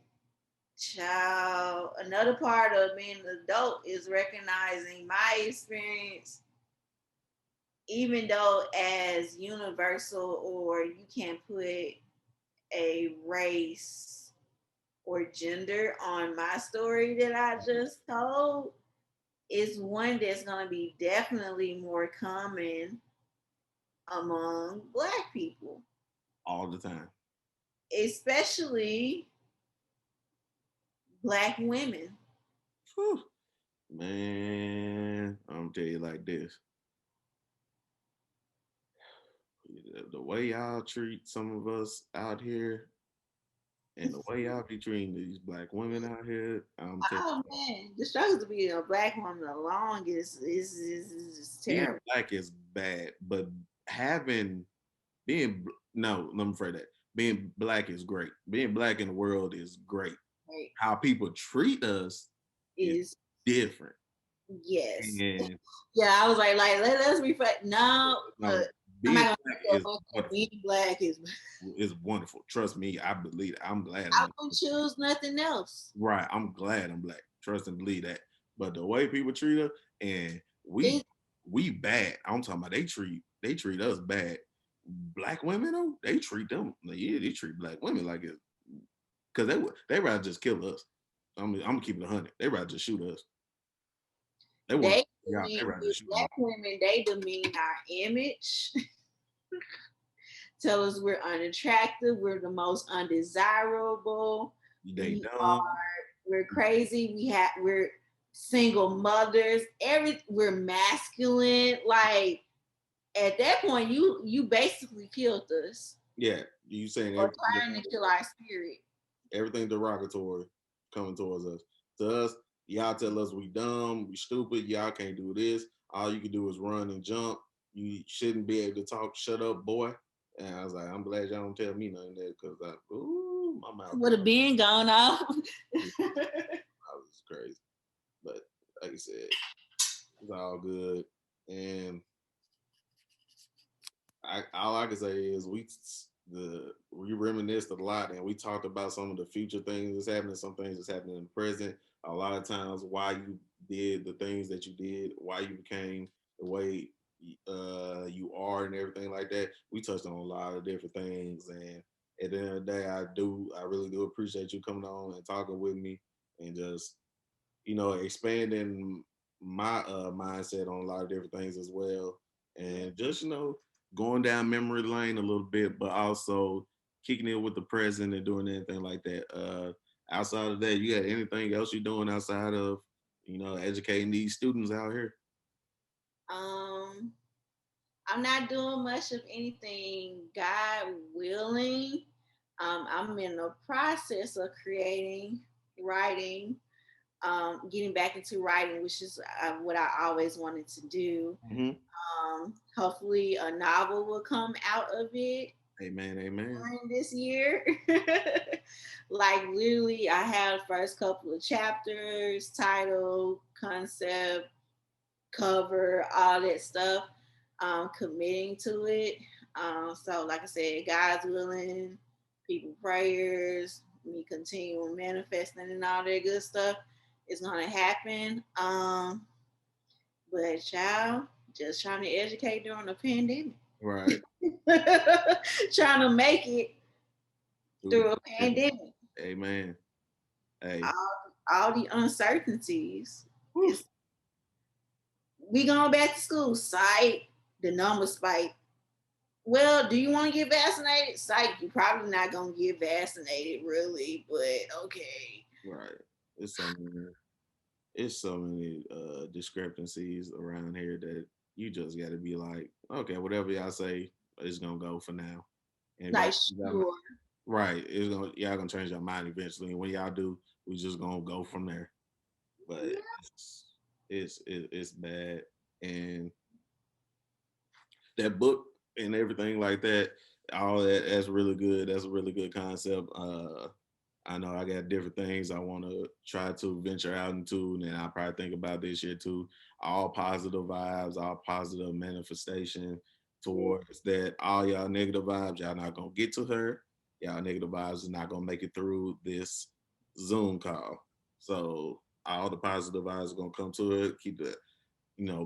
child, another part of being an adult is recognizing my experience, even though as universal, or you can't put a race or gender on my story that I just told, is one that's going to be definitely more common among Black people, all the time. especially Black women. Whew. Man, I'm gonna tell you like this: the way y'all treat some of us out here, and the way y'all be treating these black women out here, I'm telling Oh you, man, the struggle to be a Black woman the longest is just being terrible. black is bad, but having being no, let me phrase that. Being black is great. Being black in the world is great. Right? How people treat us is Is different. yes. And Yeah, I was like let's reflect. No, no, look, I'm being not gonna black go is with that. wonderful. Being Black is. Is wonderful. Trust me, I believe it. I'm glad I I'm wouldn't choose nothing else. right. I'm glad I'm black. Trust and believe that. But the way people treat us, and It we bad. I'm talking about they treat us bad. Black women though, they treat them like, yeah, they treat black women like it because they rather just kill us. I'm gonna keep it 100. They rather just shoot us. They want they yeah, they demean rather with just shoot Black them. women. They demean our image. Tell us we're unattractive. We're the most undesirable. They We dumb. we're crazy. We're single mothers. We're masculine. Like at that point, you basically killed us Yeah, you saying or trying to kill our spirit. everything derogatory coming towards us. To us, y'all tell us we dumb, we stupid, y'all can't do this. All you can do is run and jump. You shouldn't be able to talk. Shut up, boy. And I was like, I'm glad y'all don't tell me none of that because my mouth Would have been gone off. I was crazy. But like I said, it's all good. And all I can say is we reminisced a lot and we talked about some of the future things that's happening, some things that's happening in the present. A lot of times, why you did the things that you did, why you became the way you are, and everything like that. We touched on a lot of different things, and at the end of the day, I really do appreciate you coming on and talking with me, and just expanding my mindset on a lot of different things as well. And just, going down memory lane a little bit, but also kicking it with the present and doing anything like that. Outside of that, you got anything else you're doing outside of, educating these students out here? um, I'm not doing much of anything. God willing, I'm in the process of creating, writing, getting back into writing, which is what I always wanted to do. Mm-hmm. Hopefully, a novel will come out of it Amen, amen. during this year. Like literally, I have first couple of chapters, title, concept, cover, all that stuff. Committing to it. So, like I said, God's willing, people prayers, me continuing manifesting and all that good stuff. It's gonna happen. But child, just trying to educate during the pandemic. Right. Trying to make it Through through a the pandemic. Amen. Hey. All the uncertainties. Whew. It's we going back to school. Psych, the numbers spike. Well, do you want to get vaccinated? Psych, you're probably not gonna get vaccinated, really, but okay. Right. It's so many it's so many discrepancies around here that you just gotta be like, okay, whatever y'all say, it's gonna go for now. And if y'all Like change your sure. right, it's gonna y'all gonna change your mind eventually. And when y'all do, we just gonna go from there. But it's bad. And that book and everything like that, all that's really good. That's a really good concept. I know I got different things I want to try to venture out into, and I probably think about this year too. All positive vibes, all positive manifestation Yeah. towards that. All y'all negative vibes, y'all not gonna get to her. Y'all negative vibes is not gonna make it through this Zoom call. So all the positive vibes are gonna come to her. Keep the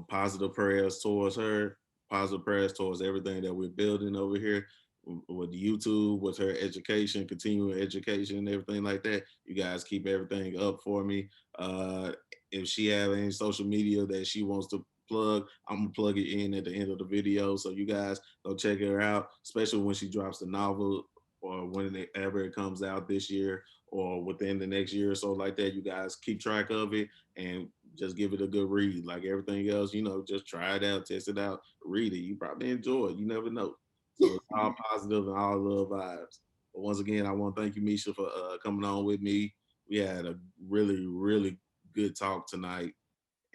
positive prayers towards her, positive prayers towards everything that we're building over here with YouTube, with her education, continuing education, and everything like that. You guys keep everything up for me. Uh, if she have any social media that she wants to plug, I'm gonna plug it in at the end of the video, so you guys go check her out, especially when she drops the novel or whenever it comes out this year or within the next year or so like that. You guys keep track of it and just give it a good read. Like everything else, just try it out, test it out, read it. You probably enjoy it. You never know. So it's all positive and all love vibes. But once again, I want to thank you, Meisha, for coming on with me. We had a really, really good talk tonight,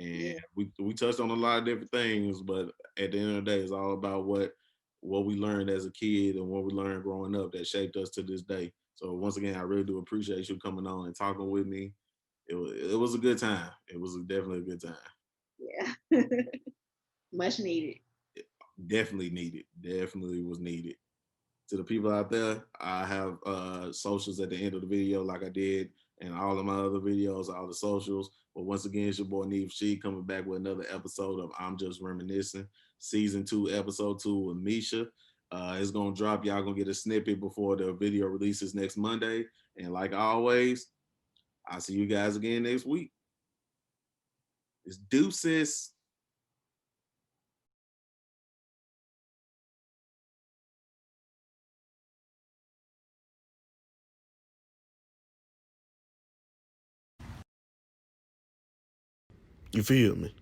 and Yeah. we touched on a lot of different things. But at the end of the day, it's all about what we learned as a kid and what we learned growing up that shaped us to this day. So once again, I really do appreciate you coming on and talking with me. It was a good time. It was definitely a good time. Yeah. Much needed. Definitely needed. Definitely was needed. To the people out there, I have socials at the end of the video, like I did in all of my other videos, all the socials. But once again, it's your boy Neve She coming back with another episode of I'm Just Reminiscing, season 2, episode 2 with Meisha. It's gonna drop. Y'all gonna get a snippet before the video releases next Monday. And like always, I'll see you guys again next week. It's deuces. You feel me?